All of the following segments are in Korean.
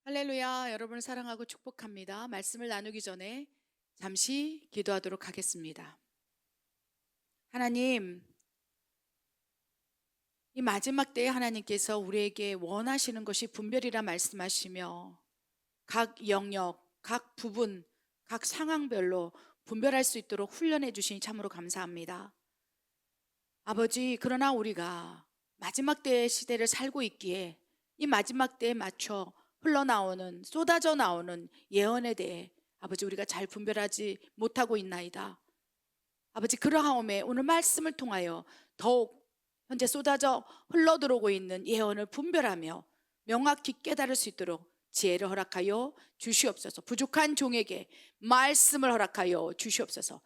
할렐루야, 여러분을 사랑하고 축복합니다. 말씀을 나누기 전에 잠시 기도하도록 하겠습니다. 하나님, 이 마지막 때에 하나님께서 우리에게 원하시는 것이 분별이라 말씀하시며 각 영역, 각 부분, 각 상황별로 분별할 수 있도록 훈련해 주시니 참으로 감사합니다. 아버지, 그러나 우리가 마지막 때의 시대를 살고 있기에 이 마지막 때에 맞춰 흘러나오는, 쏟아져 나오는 예언에 대해 아버지 우리가 잘 분별하지 못하고 있나이다. 아버지, 그러하오매 오늘 말씀을 통하여 더욱 현재 쏟아져 흘러들어오고 있는 예언을 분별하며 명확히 깨달을 수 있도록 지혜를 허락하여 주시옵소서. 부족한 종에게 말씀을 허락하여 주시옵소서.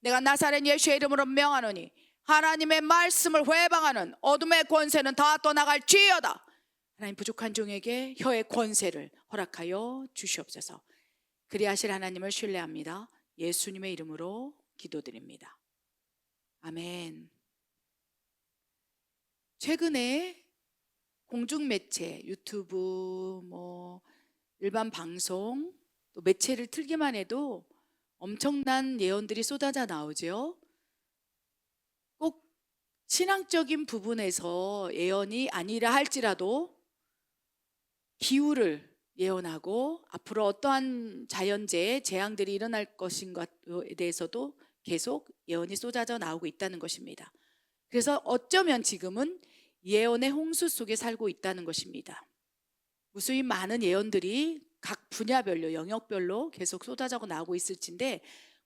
내가 나사렛 예수의 이름으로 명하노니 하나님의 말씀을 회방하는 어둠의 권세는 다 떠나갈지어다. 하나님, 부족한 종에게 혀의 권세를 허락하여 주시옵소서. 그리하실 하나님을 신뢰합니다. 예수님의 이름으로 기도드립니다. 아멘. 최근에 공중매체, 유튜브, 일반 방송, 또 매체를 틀기만 해도 엄청난 예언들이 쏟아져 나오죠. 꼭 신앙적인 부분에서 예언이 아니라 할지라도 기후를 예언하고 앞으로 어떠한 자연재해, 재앙들이 일어날 것인가에 대해서도 계속 예언이 쏟아져 나오고 있다는 것입니다. 그래서 어쩌면 지금은 예언의 홍수 속에 살고 있다는 것입니다. 무수히 많은 예언들이 각 분야별로, 영역별로 계속 쏟아져 나오고 있을진데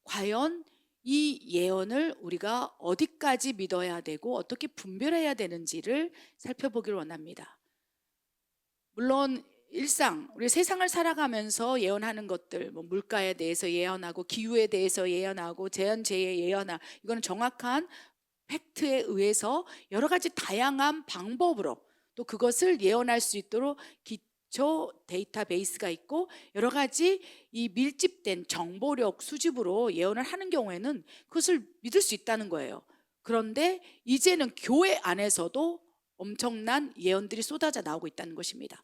과연 이 예언을 우리가 어디까지 믿어야 되고 어떻게 분별해야 되는지를 살펴보기를 원합니다. 물론 일상, 우리 세상을 살아가면서 예언하는 것들, 물가에 대해서 예언하고 기후에 대해서 예언하고 재난재해 예언하고, 이거는 정확한 팩트에 의해서 여러 가지 다양한 방법으로 또 그것을 예언할 수 있도록 기초 데이터베이스가 있고 여러 가지 이 밀집된 정보력 수집으로 예언을 하는 경우에는 그것을 믿을 수 있다는 거예요. 그런데 이제는 교회 안에서도 엄청난 예언들이 쏟아져 나오고 있다는 것입니다.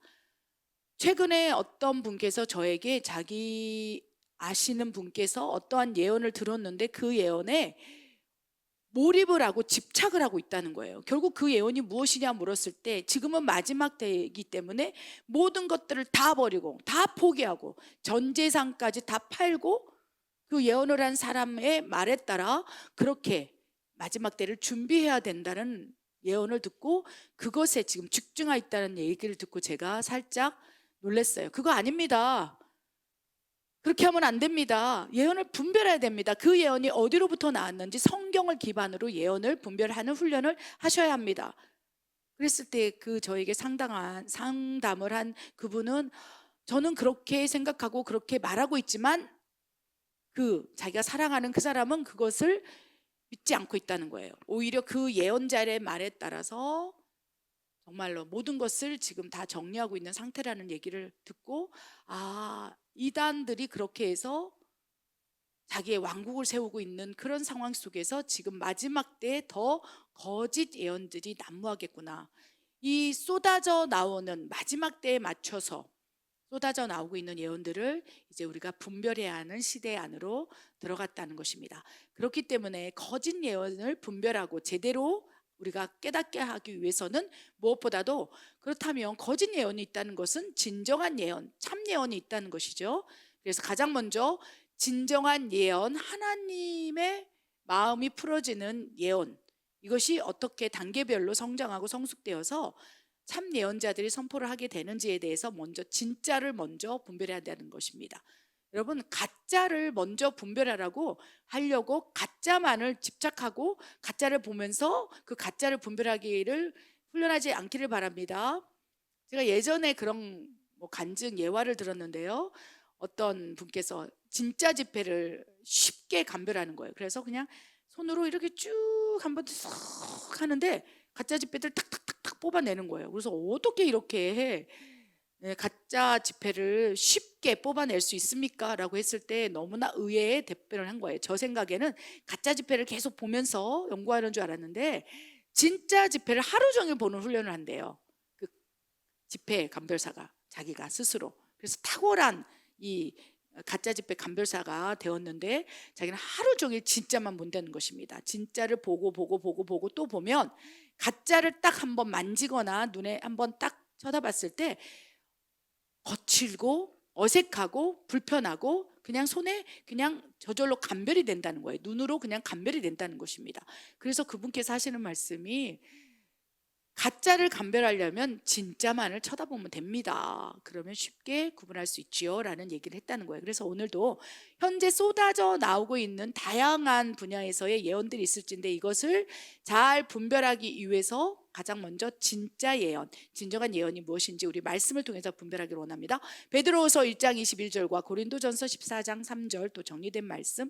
최근에 어떤 분께서 저에게 자기 아시는 분께서 어떠한 예언을 들었는데 그 예언에 몰입을 하고 집착을 하고 있다는 거예요. 결국 그 예언이 무엇이냐 물었을 때 지금은 마지막 때이기 때문에 모든 것들을 다 버리고 다 포기하고 전 재산까지 다 팔고 그 예언을 한 사람의 말에 따라 그렇게 마지막 때를 준비해야 된다는 예언을 듣고 그것에 지금 집중하고 있다는 얘기를 듣고 제가 살짝 놀랐어요. 그거 아닙니다. 그렇게 하면 안 됩니다. 예언을 분별해야 됩니다. 그 예언이 어디로부터 나왔는지 성경을 기반으로 예언을 분별하는 훈련을 하셔야 합니다. 그랬을 때 저에게 상담을 한 그분은 저는 그렇게 생각하고 그렇게 말하고 있지만 자기가 사랑하는 그 사람은 그것을 믿지 않고 있다는 거예요. 오히려 그 예언자의 말에 따라서 정말로 모든 것을 지금 다 정리하고 있는 상태라는 얘기를 듣고 이단들이 그렇게 해서 자기의 왕국을 세우고 있는 그런 상황 속에서 지금 마지막 때에 더 거짓 예언들이 난무하겠구나. 이 쏟아져 나오는 마지막 때에 맞춰서 쏟아져 나오고 있는 예언들을 이제 우리가 분별해야 하는 시대 안으로 들어갔다는 것입니다. 그렇기 때문에 거짓 예언을 분별하고 제대로 우리가 깨닫게 하기 위해서는 무엇보다도 그렇다면 거짓 예언이 있다는 것은 진정한 예언, 참 예언이 있다는 것이죠. 그래서 가장 먼저 진정한 예언, 하나님의 마음이 풀어지는 예언, 이것이 어떻게 단계별로 성장하고 성숙되어서 참 예언자들이 선포를 하게 되는지에 대해서 먼저 진짜를 먼저 분별해야 되는 것입니다. 여러분, 가짜를 먼저 분별하라고 하려고 가짜만을 집착하고 가짜를 보면서 그 가짜를 분별하기를 훈련하지 않기를 바랍니다. 제가 예전에 그런 간증 예화를 들었는데요. 어떤 분께서 진짜 지폐를 쉽게 감별하는 거예요. 그래서 그냥 손으로 이렇게 쭉 한번 쏙 하는데 가짜 지폐들 탁탁탁탁 뽑아내는 거예요. 그래서 어떻게 이렇게 가짜 지폐를 쉽게 뽑아낼 수 있습니까? 라고 했을 때 너무나 의외의 답변을 한 거예요. 저 생각에는 가짜 지폐를 계속 보면서 연구하는 줄 알았는데 진짜 지폐를 하루 종일 보는 훈련을 한대요. 그 지폐 감별사가 자기가 스스로. 그래서 탁월한 이 가짜 집회 감별사가 되었는데 자기는 하루 종일 진짜만 본다는 것입니다. 진짜를 보고 또 보면 가짜를 딱 한번 만지거나 눈에 한번 딱 쳐다봤을 때 거칠고 어색하고 불편하고 그냥 손에 그냥 저절로 감별이 된다는 거예요. 눈으로 그냥 감별이 된다는 것입니다. 그래서 그분께서 하시는 말씀이 가짜를 감별하려면 진짜만을 쳐다보면 됩니다. 그러면 쉽게 구분할 수 있지요 라는 얘기를 했다는 거예요. 그래서 오늘도 현재 쏟아져 나오고 있는 다양한 분야에서의 예언들이 있을진데 이것을 잘 분별하기 위해서 가장 먼저 진짜 예언, 진정한 예언이 무엇인지 우리 말씀을 통해서 분별하기를 원합니다. 베드로후서 1장 21절과 고린도전서 14장 3절 또 정리된 말씀,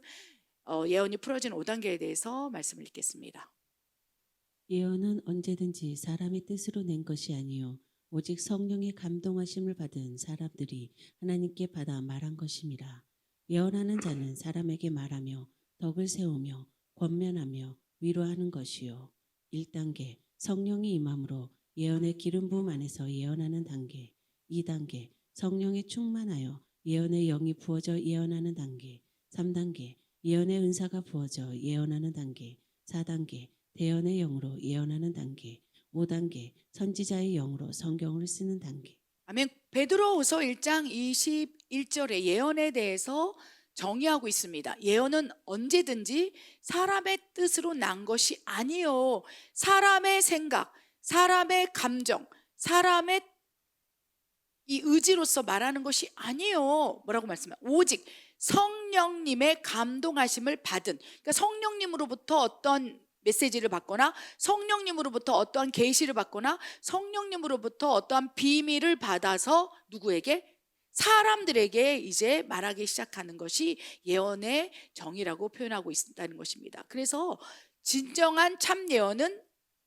예언이 풀어진 5단계에 대해서 말씀을 읽겠습니다. 예언은 언제든지 사람의 뜻으로 낸 것이 아니요 오직 성령의 감동하심을 받은 사람들이 하나님께 받아 말한 것임이라. 예언하는 자는 사람에게 말하며 덕을 세우며 권면하며 위로하는 것이요. 1단계 성령이 임함으로 예언의 기름 부음 안에서 예언하는 단계. 2단계 성령에 충만하여 예언의 영이 부어져 예언하는 단계. 3단계 예언의 은사가 부어져 예언하는 단계. 4단계 대언의 영으로 예언하는 단계. 5단계 선지자의 영으로 성경을 쓰는 단계. 아멘. 베드로후서 1장 21절의 예언에 대해서 정의하고 있습니다. 예언은 언제든지 사람의 뜻으로 난 것이 아니요. 사람의 생각, 사람의 감정, 사람의 이 의지로서 말하는 것이 아니요. 뭐라고 말씀해요? 오직 성령님의 감동하심을 받은, 그러니까 성령님으로부터 어떤 메시지를 받거나 성령님으로부터 어떠한 계시를 받거나 성령님으로부터 어떠한 비밀을 받아서 누구에게? 사람들에게 이제 말하기 시작하는 것이 예언의 정의라고 표현하고 있다는 것입니다. 그래서 진정한 참 예언은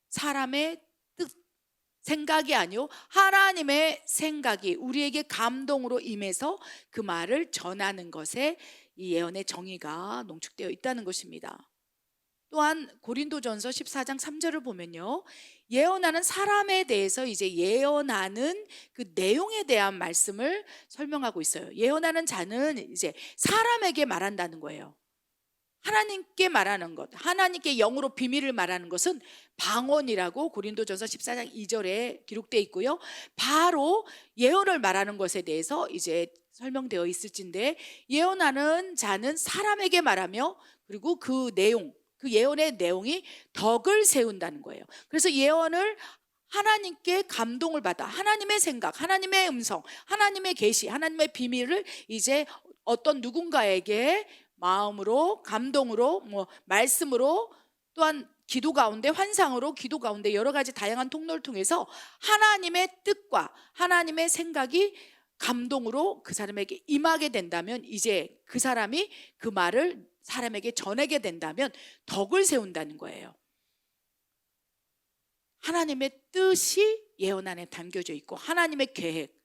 사람의 뜻, 생각이 아니요 하나님의 생각이 우리에게 감동으로 임해서 그 말을 전하는 것에 이 예언의 정의가 농축되어 있다는 것입니다. 또한 고린도전서 14장 3절을 보면요, 예언하는 사람에 대해서 이제 예언하는 그 내용에 대한 말씀을 설명하고 있어요. 예언하는 자는 이제 사람에게 말한다는 거예요. 하나님께 말하는 것, 하나님께 영으로 비밀을 말하는 것은 방언이라고 고린도전서 14장 2절에 기록되어 있고요. 바로 예언을 말하는 것에 대해서 이제 설명되어 있을진데, 예언하는 자는 사람에게 말하며 그리고 그 내용, 그 예언의 내용이 덕을 세운다는 거예요. 그래서 예언을 하나님께 감동을 받아 하나님의 생각, 하나님의 음성, 하나님의 계시, 하나님의 비밀을 이제 어떤 누군가에게 마음으로, 감동으로, 말씀으로, 또한 기도 가운데, 환상으로, 기도 가운데 여러 가지 다양한 통로를 통해서 하나님의 뜻과 하나님의 생각이 감동으로 그 사람에게 임하게 된다면 이제 그 사람이 그 말을 사람에게 전하게 된다면 덕을 세운다는 거예요. 하나님의 뜻이 예언 안에 담겨져 있고 하나님의 계획,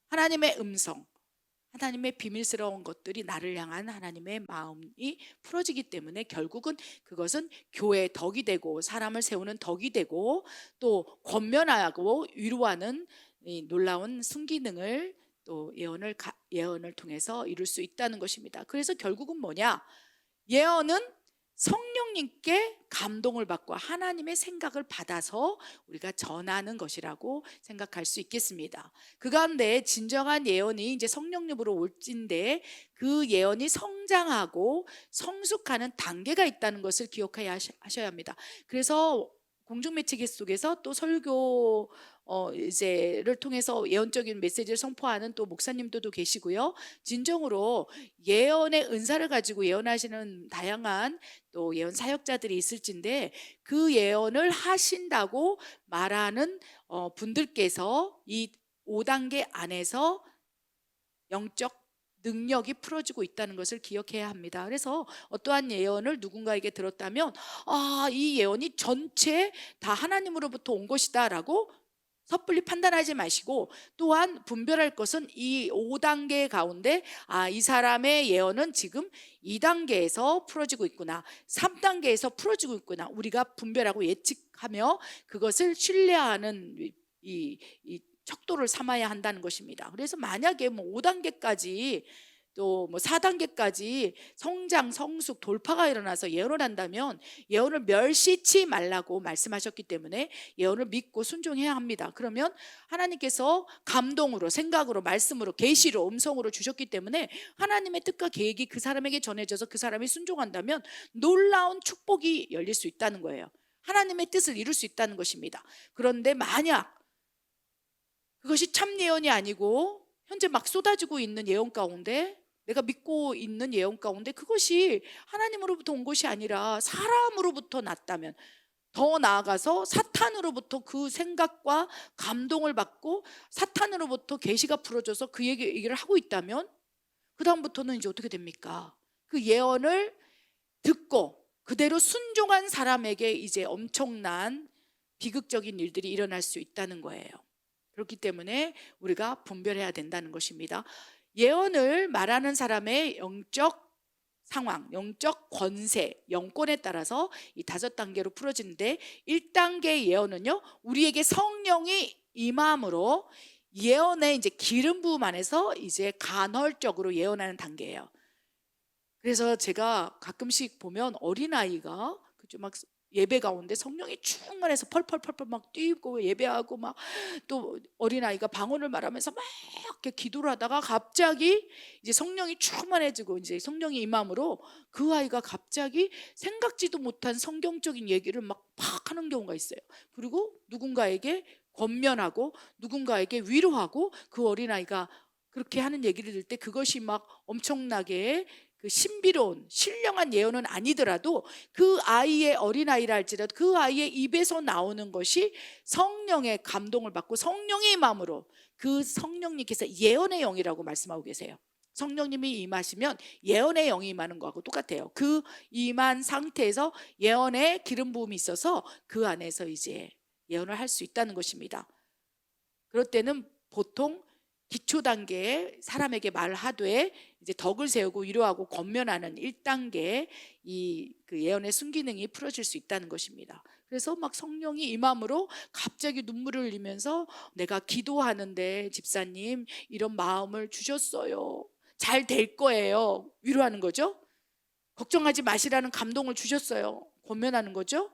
하나님의 음성, 하나님의 비밀스러운 것들이 나를 향한 하나님의 마음이 풀어지기 때문에 결국은 그것은 교회의 덕이 되고 사람을 세우는 덕이 되고 또 권면하고 위로하는 이 놀라운 순기능을 또 예언을 통해서 이룰 수 있다는 것입니다. 그래서 결국은 뭐냐? 예언은 성령님께 감동을 받고 하나님의 생각을 받아서 우리가 전하는 것이라고 생각할 수 있겠습니다. 그 가운데 진정한 예언이 이제 성령님으로 올진데 그 예언이 성장하고 성숙하는 단계가 있다는 것을 기억해야 하셔야 합니다. 그래서 공중매체계 속에서 또 설교 이제를 통해서 예언적인 메시지를 선포하는 또 목사님들도 계시고요. 진정으로 예언의 은사를 가지고 예언하시는 다양한 또 예언 사역자들이 있을진데 그 예언을 하신다고 말하는 분들께서 이 5단계 안에서 영적 능력이 풀어지고 있다는 것을 기억해야 합니다. 그래서 어떠한 예언을 누군가에게 들었다면 이 예언이 전체 다 하나님으로부터 온 것이다 라고 섣불리 판단하지 마시고, 또한 분별할 것은 이 5단계 가운데 이 사람의 예언은 지금 2단계에서 풀어지고 있구나, 3단계에서 풀어지고 있구나, 우리가 분별하고 예측하며 그것을 신뢰하는 이 척도를 삼아야 한다는 것입니다. 그래서 만약에 뭐 5단계까지 또 뭐 4단계까지 성장, 성숙, 돌파가 일어나서 예언을 한다면 예언을 멸시치 말라고 말씀하셨기 때문에 예언을 믿고 순종해야 합니다. 그러면 하나님께서 감동으로, 생각으로, 말씀으로, 계시로, 음성으로 주셨기 때문에 하나님의 뜻과 계획이 그 사람에게 전해져서 그 사람이 순종한다면 놀라운 축복이 열릴 수 있다는 거예요. 하나님의 뜻을 이룰 수 있다는 것입니다. 그런데 만약 그것이 참 예언이 아니고 현재 막 쏟아지고 있는 예언 가운데, 내가 믿고 있는 예언 가운데 그것이 하나님으로부터 온 것이 아니라 사람으로부터 났다면, 더 나아가서 사탄으로부터 그 생각과 감동을 받고 사탄으로부터 계시가 풀어져서 그 얘기를 하고 있다면 그 다음부터는 이제 어떻게 됩니까? 그 예언을 듣고 그대로 순종한 사람에게 이제 엄청난 비극적인 일들이 일어날 수 있다는 거예요. 그렇기 때문에 우리가 분별해야 된다는 것입니다. 예언을 말하는 사람의 영적 상황, 영적 권세, 영권에 따라서 이 5단계로 풀어지는데, 1단계 예언은요, 우리에게 성령이 임함으로 예언의 이제 기름 부음 안에서 이제 간헐적으로 예언하는 단계예요. 그래서 제가 가끔씩 보면 어린아이가 그죠, 막 예배 가운데 성령이 충만해서 펄펄펄펄 막 뛰고 예배하고, 막 또 어린아이가 방언을 말하면서 막 이렇게 기도를 하다가 갑자기 이제 성령이 충만해지고 이제 성령이 임함으로 그 아이가 갑자기 생각지도 못한 성경적인 얘기를 막 하는 경우가 있어요. 그리고 누군가에게 권면하고 누군가에게 위로하고, 그 어린아이가 그렇게 하는 얘기를 들을 때 그것이 막 엄청나게 그 신비로운 신령한 예언은 아니더라도 그 아이의, 어린아이라 할지라도 그 아이의 입에서 나오는 것이 성령의 감동을 받고 성령의 마음으로, 그 성령님께서 예언의 영이라고 말씀하고 계세요. 성령님이 임하시면 예언의 영이 임하는 거하고 똑같아요. 그 임한 상태에서 예언의 기름 부음이 있어서 그 안에서 이제 예언을 할 수 있다는 것입니다. 그럴 때는 보통 기초 단계에 사람에게 말하되 이제 덕을 세우고 위로하고 권면하는 1단계 그 예언의 순기능이 풀어질 수 있다는 것입니다. 그래서 막 성령이 임함으로 갑자기 눈물을 흘리면서 내가 기도하는데 집사님 이런 마음을 주셨어요. 잘 될 거예요. 위로하는 거죠. 걱정하지 마시라는 감동을 주셨어요. 권면하는 거죠.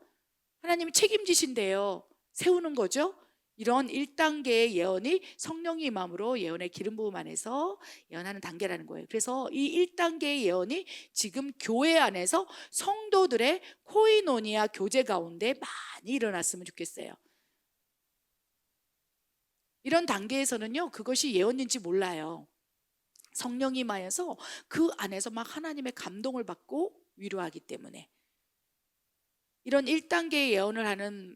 하나님이 책임지신대요. 세우는 거죠. 이런 1단계의 예언이 성령의 임함으로 예언의 기름 부음 안에서 예언하는 단계라는 거예요. 그래서 이 1단계의 예언이 지금 교회 안에서 성도들의 코이노니아 교제 가운데 많이 일어났으면 좋겠어요. 이런 단계에서는요, 그것이 예언인지 몰라요. 성령이 임하여서 그 안에서 막 하나님의 감동을 받고 위로하기 때문에. 이런 1단계의 예언을 하는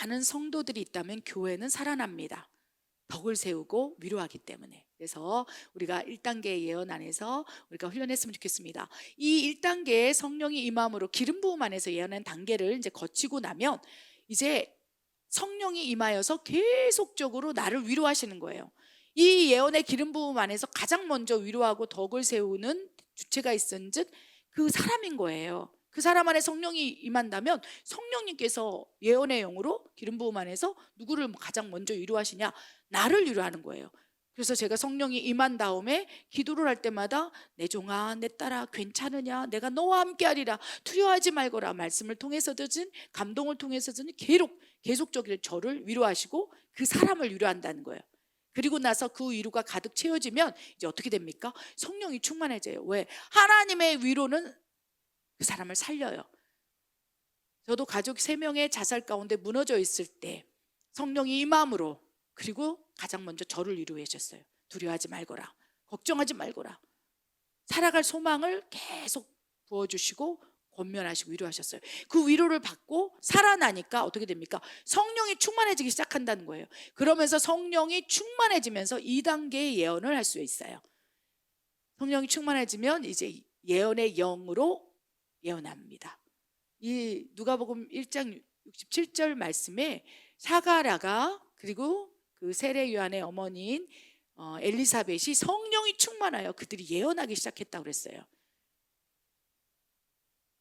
많은 성도들이 있다면 교회는 살아납니다. 덕을 세우고 위로하기 때문에. 그래서 우리가 1단계의 예언 안에서 우리가 훈련했으면 좋겠습니다. 이 1단계의 성령이 임함으로 기름 부음 안에서 예언한 단계를 이제 거치고 나면 이제 성령이 임하여서 계속적으로 나를 위로하시는 거예요. 이 예언의 기름 부음 안에서 가장 먼저 위로하고 덕을 세우는 주체가 있은즉 그 사람인 거예요. 그 사람 안에 성령이 임한다면 성령님께서 예언의 영으로 기름 부음 안에서 누구를 가장 먼저 위로하시냐? 나를 위로하는 거예요. 그래서 제가 성령이 임한 다음에 기도를 할 때마다 내 종아, 내 딸아, 괜찮으냐? 내가 너와 함께 하리라. 두려워하지 말거라. 말씀을 통해서든 감동을 통해서든 계속적으로 저를 위로하시고 그 사람을 위로한다는 거예요. 그리고 나서 그 위로가 가득 채워지면 이제 어떻게 됩니까? 성령이 충만해져요. 왜? 하나님의 위로는 그 사람을 살려요. 저도 가족 3명의 자살 가운데 무너져 있을 때 성령이 임함으로, 그리고 가장 먼저 저를 위로해 주셨어요. 두려워하지 말거라. 걱정하지 말거라. 살아갈 소망을 계속 부어주시고 권면하시고 위로하셨어요. 그 위로를 받고 살아나니까 어떻게 됩니까? 성령이 충만해지기 시작한다는 거예요. 그러면서 성령이 충만해지면서 2단계의 예언을 할 수 있어요. 성령이 충만해지면 이제 예언의 영으로 예언합니다. 이 누가복음 1장 67절 말씀에 사가랴가 그리고 그 세례 요한의 어머니인 엘리사벳이 성령이 충만하여 그들이 예언하기 시작했다고 그랬어요.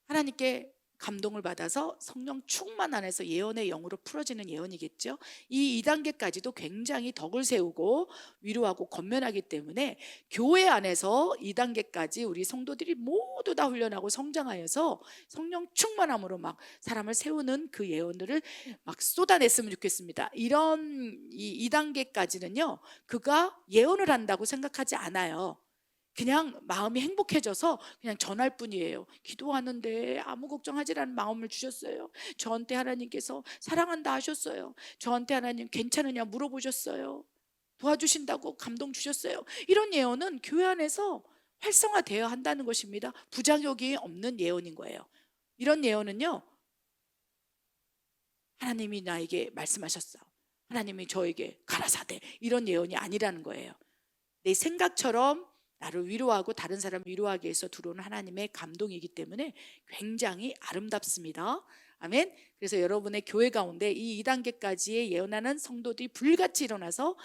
하나님께 감동을 받아서 성령 충만 안에서 예언의 영으로 풀어지는 예언이겠죠. 이 2단계까지도 굉장히 덕을 세우고 위로하고 권면하기 때문에 교회 안에서 2단계까지 우리 성도들이 모두 다 훈련하고 성장하여서 성령 충만함으로 막 사람을 세우는 그 예언들을 막 쏟아냈으면 좋겠습니다. 이런 이 2단계까지는요, 그가 예언을 한다고 생각하지 않아요. 그냥 마음이 행복해져서 그냥 전할 뿐이에요. 기도하는데 아무 걱정하지라는 마음을 주셨어요. 저한테 하나님께서 사랑한다 하셨어요. 저한테 하나님 괜찮으냐 물어보셨어요. 도와주신다고 감동 주셨어요. 이런 예언은 교회 안에서 활성화되어야 한다는 것입니다. 부작용이 없는 예언인 거예요. 이런 예언은요, 하나님이 나에게 말씀하셨어, 하나님이 저에게 가라사대, 이런 예언이 아니라는 거예요. 내 생각처럼 나를 위로하고 다른 사람을 위로하기 위해서 들어오는 하나님의 감동이기 때문에 굉장히 아름답습니다. 아멘. 그래서 여러분의 교회 가운데 이 2단계까지의 예언하는 성도들이 불같이 일어나서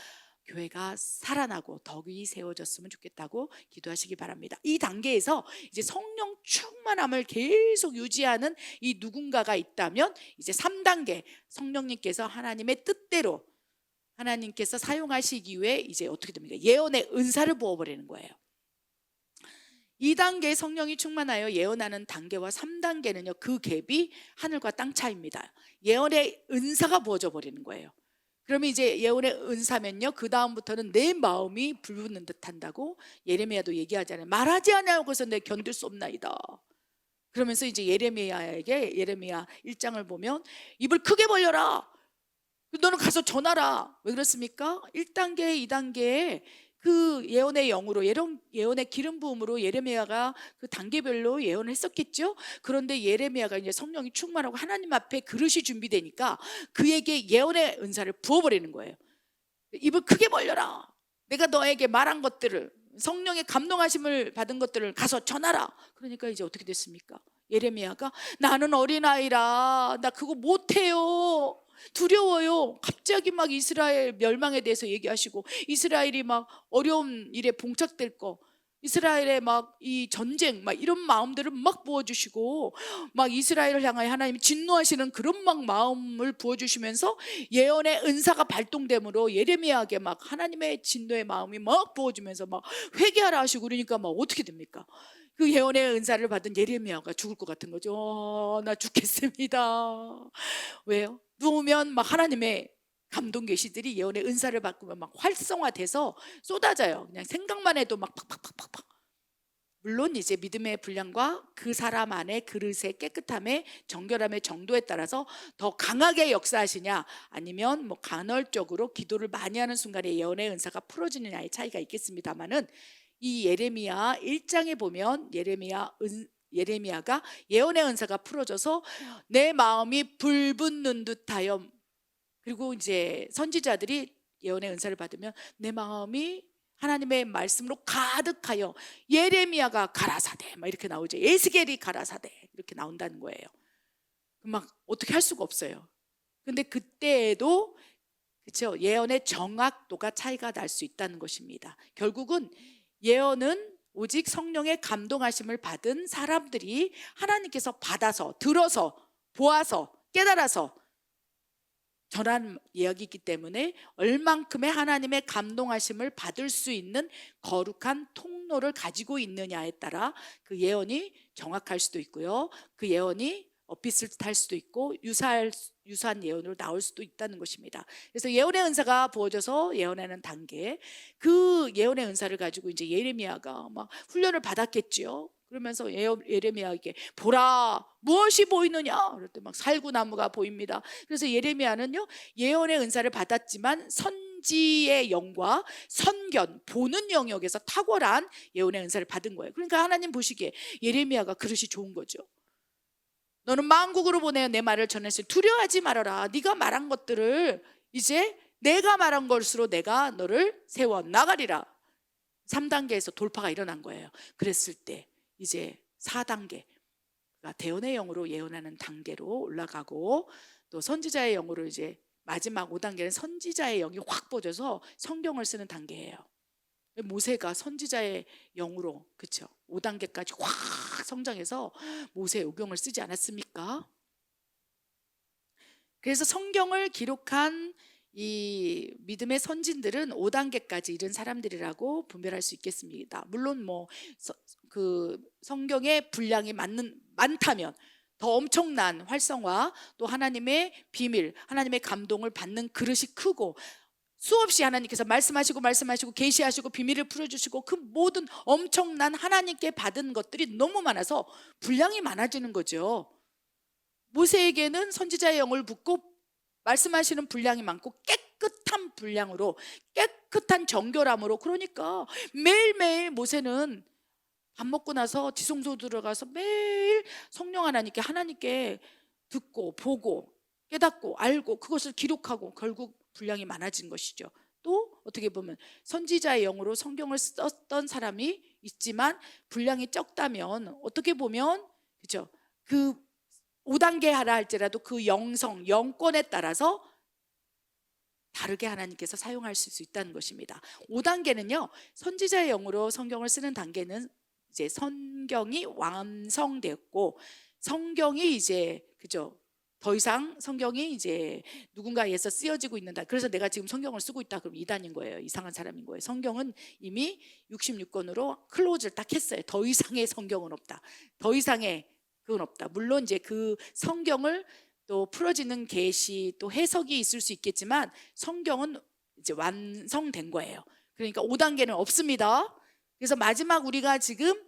교회가 살아나고 덕이 세워졌으면 좋겠다고 기도하시기 바랍니다. 이 단계에서 이제 성령 충만함을 계속 유지하는 이 누군가가 있다면 이제 3단계, 성령님께서 하나님의 뜻대로 하나님께서 사용하시기 위해 이제 어떻게 됩니까? 예언의 은사를 부어버리는 거예요. 2단계 성령이 충만하여 예언하는 단계와 3단계는요, 그 갭이 하늘과 땅 차이입니다. 예언의 은사가 부어져 버리는 거예요. 그러면 이제 예언의 은사면요, 그 다음부터는 내 마음이 불붙는 듯 한다고 예레미야도 얘기하잖아요. 말하지 아니하고서 내 견딜 수 없나이다. 그러면서 이제 예레미야에게 예레미야 1장을 보면 입을 크게 벌려라, 너는 가서 전하라. 왜 그렇습니까? 1단계, 2단계에 그 예언의 영으로, 예언의 기름 부음으로 예레미야가 그 단계별로 예언을 했었겠죠. 그런데 예레미야가 이제 성령이 충만하고 하나님 앞에 그릇이 준비되니까 그에게 예언의 은사를 부어버리는 거예요. 입을 크게 벌려라. 내가 너에게 말한 것들을, 성령의 감동하심을 받은 것들을 가서 전하라. 그러니까 이제 어떻게 됐습니까? 예레미야가 나는 어린아이라 나 그거 못해요, 두려워요. 갑자기 막 이스라엘 멸망에 대해서 얘기하시고, 이스라엘이 막 어려운 일에 봉착될 거, 이스라엘의 막 이 전쟁, 막 이런 마음들을 막 부어주시고, 막 이스라엘을 향하여 하나님이 진노하시는 그런 막 마음을 부어주시면서 예언의 은사가 발동됨으로 예레미야에게 막 하나님의 진노의 마음이 막 부어주면서 막 회개하라 하시고, 그러니까 막 어떻게 됩니까? 그 예언의 은사를 받은 예레미야가 죽을 것 같은 거죠. 나 죽겠습니다. 왜요? 누우면 막 하나님의 감동 계시들이 예언의 은사를 받으면 막 활성화돼서 쏟아져요. 그냥 생각만 해도 막 팍팍팍팍팍. 물론 이제 믿음의 분량과 그 사람 안의 그릇의 깨끗함의 정결함의 정도에 따라서 더 강하게 역사하시냐, 아니면 뭐 간헐적으로 기도를 많이 하는 순간에 예언의 은사가 풀어지느냐의 차이가 있겠습니다만은, 이 예레미야 1장에 보면 예레미야가 예언의 은사가 풀어져서 내 마음이 불붙는 듯하여, 그리고 이제 선지자들이 예언의 은사를 받으면 내 마음이 하나님의 말씀으로 가득하여, 예레미야가 가라사대 막 이렇게 나오죠. 에스겔이 가라사대 이렇게 나온다는 거예요. 막 어떻게 할 수가 없어요. 근데 그때에도 그렇죠, 예언의 정확도가 차이가 날 수 있다는 것입니다. 결국은 예언은 오직 성령의 감동하심을 받은 사람들이 하나님께서 받아서, 들어서, 보아서, 깨달아서 전한 이야기이기 때문에 얼만큼의 하나님의 감동하심을 받을 수 있는 거룩한 통로를 가지고 있느냐에 따라 그 예언이 정확할 수도 있고요, 그 예언이 비슷할 수도 있고 유사한 예언으로 나올 수도 있다는 것입니다. 그래서 예언의 은사가 부어져서 예언하는 단계, 그 예언의 은사를 가지고 이제 예레미야가 막 훈련을 받았겠지요. 그러면서 예레미야에게 보라, 무엇이 보이느냐? 그럴 때 막 살구나무가 보입니다. 그래서 예레미야는요, 예언의 은사를 받았지만 선지의 영과 선견, 보는 영역에서 탁월한 예언의 은사를 받은 거예요. 그러니까 하나님 보시기에 예레미야가 그릇이 좋은 거죠. 너는 만국으로 보내어 내 말을 전했으니 두려워하지 말아라. 네가 말한 것들을 이제 내가 말한 것으로 내가 너를 세워 나가리라. 3단계에서 돌파가 일어난 거예요. 그랬을 때 이제 4단계, 대언의 영으로 예언하는 단계로 올라가고, 또 선지자의 영으로 이제 마지막 5단계는 선지자의 영이 확 뻗어서 성경을 쓰는 단계예요. 모세가 선지자의 영으로 그쵸 5단계까지 확 성장해서 모세 오경을 쓰지 않았습니까? 그래서 성경을 기록한 이 믿음의 선진들은 5단계까지 이른 사람들이라고 분별할 수 있겠습니다. 물론 그 성경의 분량이 많다면 더 엄청난 활성화, 또 하나님의 비밀, 하나님의 감동을 받는 그릇이 크고, 수없이 하나님께서 말씀하시고 계시하시고 비밀을 풀어주시고 그 모든 엄청난 하나님께 받은 것들이 너무 많아서 분량이 많아지는 거죠. 모세에게는 선지자의 영을 붓고 말씀하시는 분량이 많고 깨끗한 분량으로, 깨끗한 정결함으로, 그러니까 매일매일 모세는 밥 먹고 나서 지성소 들어가서 매일 성령 하나님께 듣고 보고 깨닫고 알고 그것을 기록하고 결국 분량이 많아진 것이죠. 또 어떻게 보면 선지자의 영으로 성경을 썼던 사람이 있지만 분량이 적다면 어떻게 보면 그죠? 그 5단계 하라 할지라도 그 영권에 따라서 다르게 하나님께서 사용할 수 있다는 것입니다. 5단계는요, 선지자의 영으로 성경을 쓰는 단계는 이제 성경이 완성되었고, 성경이 이제 그죠? 더 이상 성경이 이제 누군가에서 쓰여지고 있는다. 그래서 내가 지금 성경을 쓰고 있다. 그럼 이단인 거예요. 이상한 사람인 거예요. 성경은 이미 66권으로 클로즈를 딱 했어요. 더 이상의 성경은 없다. 더 이상의 그건 없다. 물론 이제 그 성경을 또 풀어지는 계시 또 해석이 있을 수 있겠지만 성경은 이제 완성된 거예요. 그러니까 5단계는 없습니다. 그래서 마지막 우리가 지금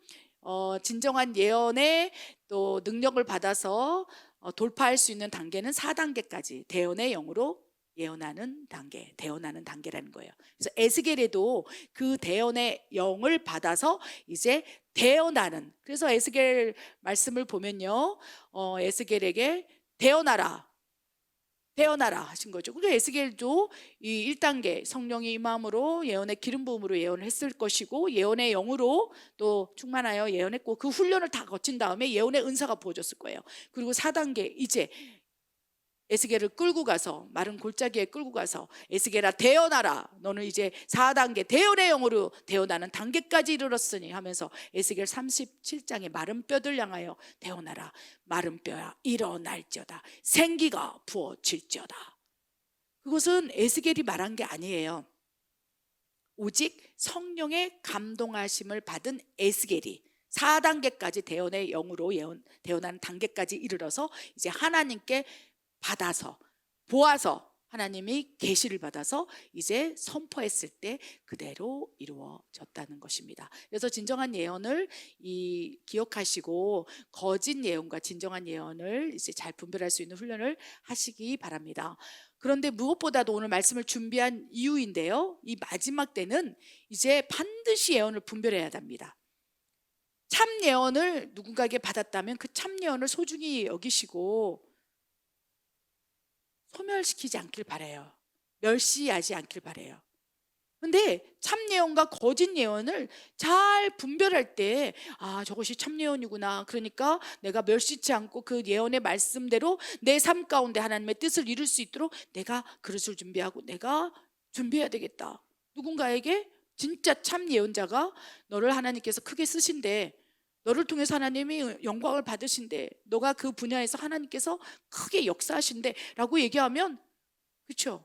진정한 예언의 또 능력을 받아서 돌파할 수 있는 단계는 4단계까지 대언의 영으로 예언하는 단계, 대언하는 단계라는 거예요. 그래서 에스겔에도 그 대언의 영을 받아서 이제 대언하는, 그래서 에스겔 말씀을 보면요, 에스겔에게 대언하라 하신 거죠. 그래서 에스겔도 이 1단계 성령이 임함으로 예언의 기름 부음으로 예언을 했을 것이고, 예언의 영으로 또 충만하여 예언했고, 그 훈련을 다 거친 다음에 예언의 은사가 부어졌을 거예요. 그리고 4단계 이제 에스겔을 끌고 가서 마른 골짜기에 끌고 가서 에스겔아 대언하라, 너는 이제 4단계 대언의 영으로 대언하는 단계까지 이르렀으니 하면서 에스겔 37장의 마른 뼈들 향하여 대언하라. 마른 뼈야 일어날지어다. 생기가 부어질지어다. 그것은 에스겔이 말한 게 아니에요. 오직 성령의 감동하심을 받은 에스겔이 4단계까지 대언의 영으로 대언하는 단계까지 이르러서 이제 하나님께 받아서 보아서 하나님이 계시를 받아서 이제 선포했을 때 그대로 이루어졌다는 것입니다. 그래서 진정한 예언을 기억하시고 거짓 예언과 진정한 예언을 이제 잘 분별할 수 있는 훈련을 하시기 바랍니다. 그런데 무엇보다도 오늘 말씀을 준비한 이유인데요, 이 마지막 때는 이제 반드시 예언을 분별해야 합니다. 참 예언을 누군가에게 받았다면 그 참 예언을 소중히 여기시고 소멸시키지 않길 바라요. 멸시하지 않길 바라요. 근데 참 예언과 거짓 예언을 잘 분별할 때, 저것이 참 예언이구나. 그러니까 내가 멸시치 않고 그 예언의 말씀대로 내 삶 가운데 하나님의 뜻을 이룰 수 있도록 내가 그릇을 준비하고 내가 준비해야 되겠다. 누군가에게 진짜 참 예언자가 너를 하나님께서 크게 쓰신대, 너를 통해서 하나님이 영광을 받으신대, 너가 그 분야에서 하나님께서 크게 역사하신대 라고 얘기하면, 그렇죠?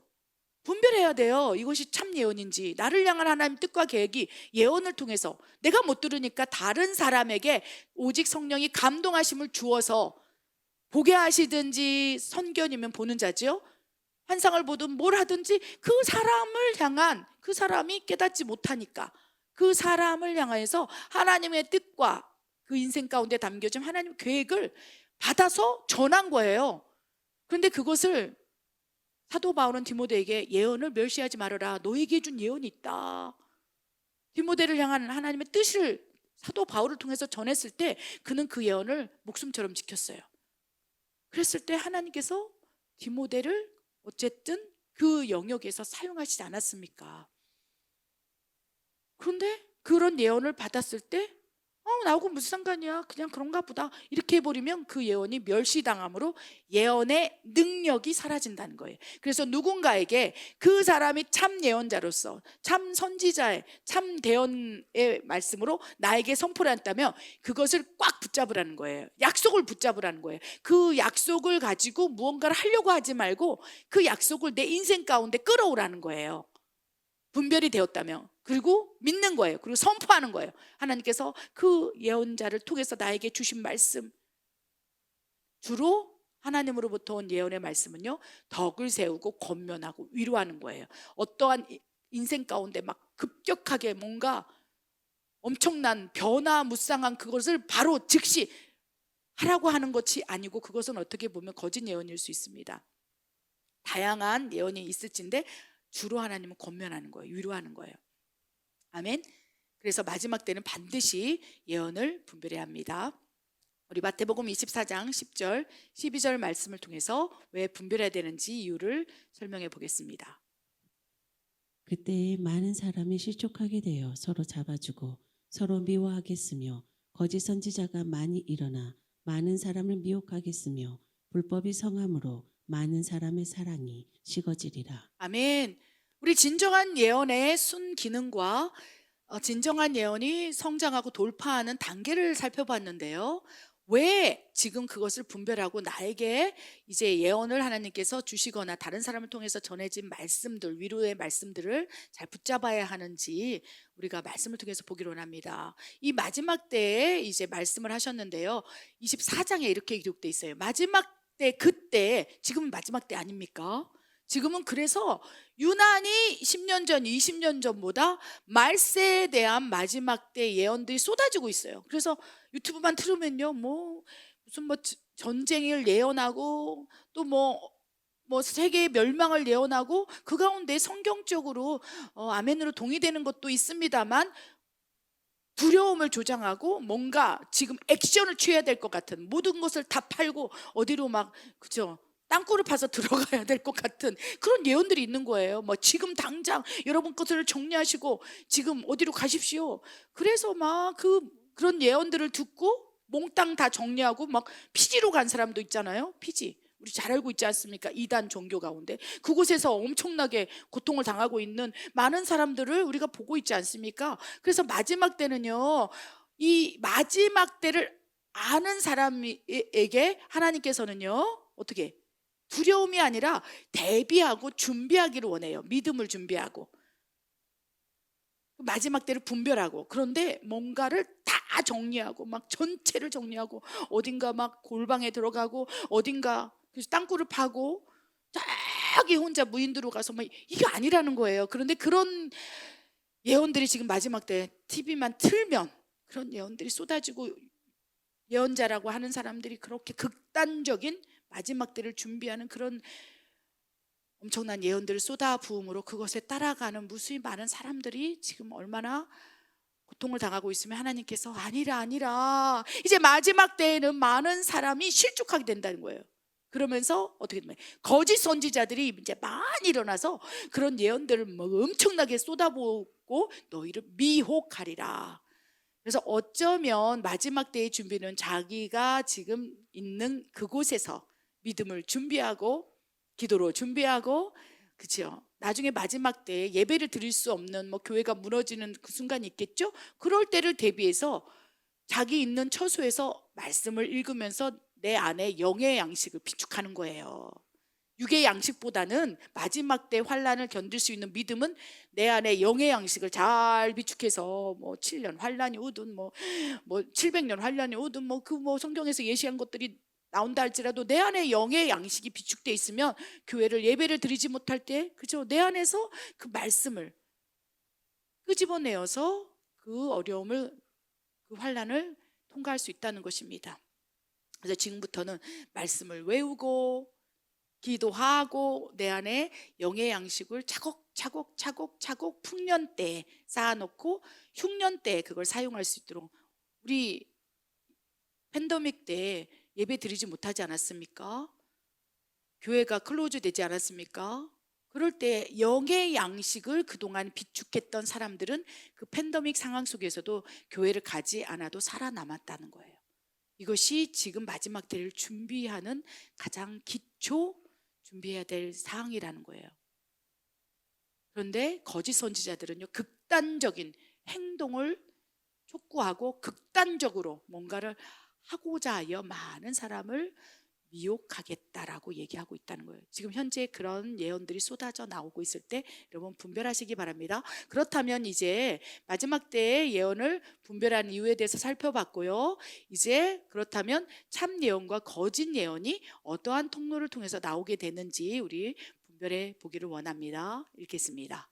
분별해야 돼요. 이것이 참 예언인지, 나를 향한 하나님 뜻과 계획이 예언을 통해서 내가 못 들으니까 다른 사람에게 오직 성령이 감동하심을 주어서 보게 하시든지, 선견이면 보는 자지요, 환상을 보든 뭘 하든지 그 사람을 향한, 그 사람이 깨닫지 못하니까 그 사람을 향해서 하나님의 뜻과 그 인생 가운데 담겨진 하나님 계획을 받아서 전한 거예요. 그런데 그것을 사도 바울은 디모데에게 예언을 멸시하지 말아라. 너에게 준 예언이 있다. 디모데를 향한 하나님의 뜻을 사도 바울을 통해서 전했을 때 그는 그 예언을 목숨처럼 지켰어요. 그랬을 때 하나님께서 디모데를 어쨌든 그 영역에서 사용하시지 않았습니까? 그런데 그런 예언을 받았을 때 나하고 무슨 상관이야? 그냥 그런가 보다. 이렇게 해버리면 그 예언이 멸시당함으로 예언의 능력이 사라진다는 거예요. 그래서 누군가에게 그 사람이 참 예언자로서 참 선지자의 참 대언의 말씀으로 나에게 선포를 한다면 그것을 꽉 붙잡으라는 거예요. 약속을 붙잡으라는 거예요. 그 약속을 가지고 무언가를 하려고 하지 말고 그 약속을 내 인생 가운데 끌어오라는 거예요. 분별이 되었다며. 그리고 믿는 거예요. 그리고 선포하는 거예요. 하나님께서 그 예언자를 통해서 나에게 주신 말씀, 주로 하나님으로부터 온 예언의 말씀은요, 덕을 세우고 권면하고 위로하는 거예요. 어떠한 인생 가운데 막 급격하게 뭔가 엄청난 변화무쌍한 그것을 바로 즉시 하라고 하는 것이 아니고, 그것은 어떻게 보면 거짓 예언일 수 있습니다. 다양한 예언이 있을진데 주로 하나님은 권면하는 거예요. 위로하는 거예요. 아멘. 그래서 마지막 때는 반드시 예언을 분별해야 합니다. 우리 마태복음 24장 10절 12절 말씀을 통해서 왜 분별해야 되는지 이유를 설명해 보겠습니다. 그때에 많은 사람이 실족하게 되어 서로 잡아주고 서로 미워하겠으며 거짓 선지자가 많이 일어나 많은 사람을 미혹하겠으며 불법이 성함으로 많은 사람의 사랑이 식어지리라. 아멘. 우리 진정한 예언의 순기능과 진정한 예언이 성장하고 돌파하는 단계를 살펴봤는데요. 왜 지금 그것을 분별하고 나에게 이제 예언을 하나님께서 주시거나 다른 사람을 통해서 전해진 말씀들, 위로의 말씀들을 잘 붙잡아야 하는지 우리가 말씀을 통해서 보기로 합니다. 이 마지막 때에 이제 말씀을 하셨는데요. 24장에 이렇게 기록돼 있어요. 마지막 때, 그때, 지금은 마지막 때 아닙니까? 지금은 그래서 유난히 10년 전, 20년 전보다 말세에 대한 마지막 때 예언들이 쏟아지고 있어요. 그래서 유튜브만 틀으면요, 무슨 전쟁을 예언하고 또 세계의 멸망을 예언하고 그 가운데 성경적으로 아멘으로 동의되는 것도 있습니다만 두려움을 조장하고 뭔가 지금 액션을 취해야 될 것 같은, 모든 것을 다 팔고 어디로 그죠? 땅굴을 파서 들어가야 될 것 같은 그런 예언들이 있는 거예요. 지금 당장 여러분 것을 정리하시고 지금 어디로 가십시오. 그래서 그런 예언들을 듣고 몽땅 다 정리하고 피지로 간 사람도 있잖아요. 피지. 우리 잘 알고 있지 않습니까? 이단 종교 가운데 그곳에서 엄청나게 고통을 당하고 있는 많은 사람들을 우리가 보고 있지 않습니까? 그래서 마지막 때는요, 이 마지막 때를 아는 사람에게 하나님께서는요, 어떻게 두려움이 아니라 대비하고 준비하기를 원해요. 믿음을 준비하고 마지막 때를 분별하고, 그런데 뭔가를 다 정리하고 전체를 정리하고 어딘가 골방에 들어가고 어딘가 그래서 땅굴을 파고 저기 혼자 무인도로 가서 이게 아니라는 거예요. 그런데 그런 예언들이 지금 마지막 때 TV만 틀면 그런 예언들이 쏟아지고, 예언자라고 하는 사람들이 그렇게 극단적인 마지막 때를 준비하는 그런 엄청난 예언들을 쏟아부음으로 그것에 따라가는 무수히 많은 사람들이 지금 얼마나 고통을 당하고 있으면 하나님께서 아니라 이제 마지막 때에는 많은 사람이 실족하게 된다는 거예요. 그러면서 어떻게 되면 거짓 선지자들이 이제 많이 일어나서 그런 예언들을 엄청나게 쏟아부고 너희를 미혹하리라. 그래서 어쩌면 마지막 때의 준비는 자기가 지금 있는 그곳에서 믿음을 준비하고 기도로 준비하고, 그렇죠? 나중에 마지막 때에 예배를 드릴 수 없는 교회가 무너지는 그 순간이 있겠죠? 그럴 때를 대비해서 자기 있는 처소에서 말씀을 읽으면서 내 안에 영의 양식을 비축하는 거예요. 육의 양식보다는 마지막 때 환란을 견딜 수 있는 믿음은 내 안에 영의 양식을 잘 비축해서 7년 환란이 오든 700년 환란이 오든 성경에서 예시한 것들이 나온다 할지라도 내 안에 영의 양식이 비축돼 있으면 교회를 예배를 드리지 못할 때, 그죠? 내 안에서 그 말씀을 끄집어내어서 그 어려움을, 그 환란을 통과할 수 있다는 것입니다. 그래서 지금부터는 말씀을 외우고 기도하고 내 안에 영의 양식을 차곡차곡 풍년 때에 쌓아놓고 흉년 때에 그걸 사용할 수 있도록, 우리 팬데믹 때 예배 드리지 못하지 않았습니까? 교회가 클로즈 되지 않았습니까? 그럴 때 영의 양식을 그동안 비축했던 사람들은 그 팬데믹 상황 속에서도 교회를 가지 않아도 살아남았다는 거예요. 이것이 지금 마지막 때를 준비하는 가장 기초 준비해야 될 사항이라는 거예요. 그런데 거짓 선지자들은요, 극단적인 행동을 촉구하고 극단적으로 뭔가를 하고자 하여 많은 사람을 미혹하겠다라고 얘기하고 있다는 거예요. 지금 현재 그런 예언들이 쏟아져 나오고 있을 때 여러분 분별하시기 바랍니다. 그렇다면 이제 마지막 때의 예언을 분별하는 이유에 대해서 살펴봤고요. 이제 그렇다면 참 예언과 거짓 예언이 어떠한 통로를 통해서 나오게 되는지 우리 분별해 보기를 원합니다. 읽겠습니다.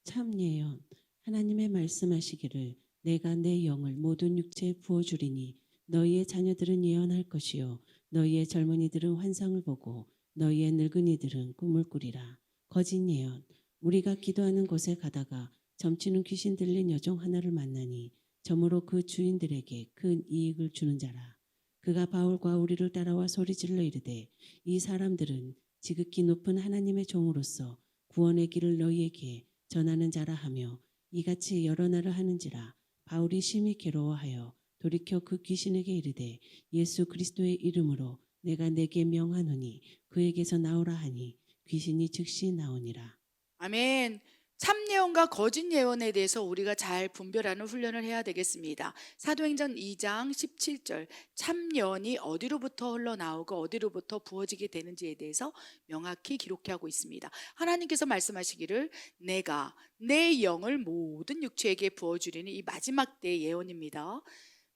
참 예언. 하나님의 말씀하시기를 내가 내 영을 모든 육체에 부어주리니 너희의 자녀들은 예언할 것이요 너희의 젊은이들은 환상을 보고 너희의 늙은이들은 꿈을 꾸리라. 거짓 예언. 우리가 기도하는 곳에 가다가 점치는 귀신 들린 여종 하나를 만나니 점으로 그 주인들에게 큰 이익을 주는 자라. 그가 바울과 우리를 따라와 소리질러 이르되 이 사람들은 지극히 높은 하나님의 종으로서 구원의 길을 너희에게 전하는 자라 하며 이같이 여러 날을 하는지라. 바울이 심히 괴로워하여 돌이켜 그 귀신에게 이르되 예수 그리스도의 이름으로 내가 내게 명하노니 그에게서 나오라 하니 귀신이 즉시 나오니라. 아멘. 참 예언과 거짓 예언에 대해서 우리가 잘 분별하는 훈련을 해야 되겠습니다. 사도행전 2장 17절 참 예언이 어디로부터 흘러나오고 어디로부터 부어지게 되는지에 대해서 명확히 기록하고 있습니다. 하나님께서 말씀하시기를 내가 내 영을 모든 육체에게 부어주리니 이 마지막 때의 예언입니다.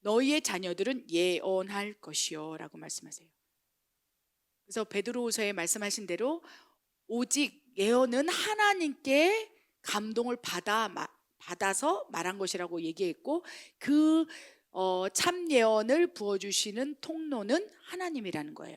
너희의 자녀들은 예언할 것이요 라고 말씀하세요. 그래서 베드로후서에 말씀하신 대로 오직 예언은 하나님께 감동을 받아서 말한 것이라고 얘기했고 그 참 예언을 부어주시는 통로는 하나님이라는 거예요.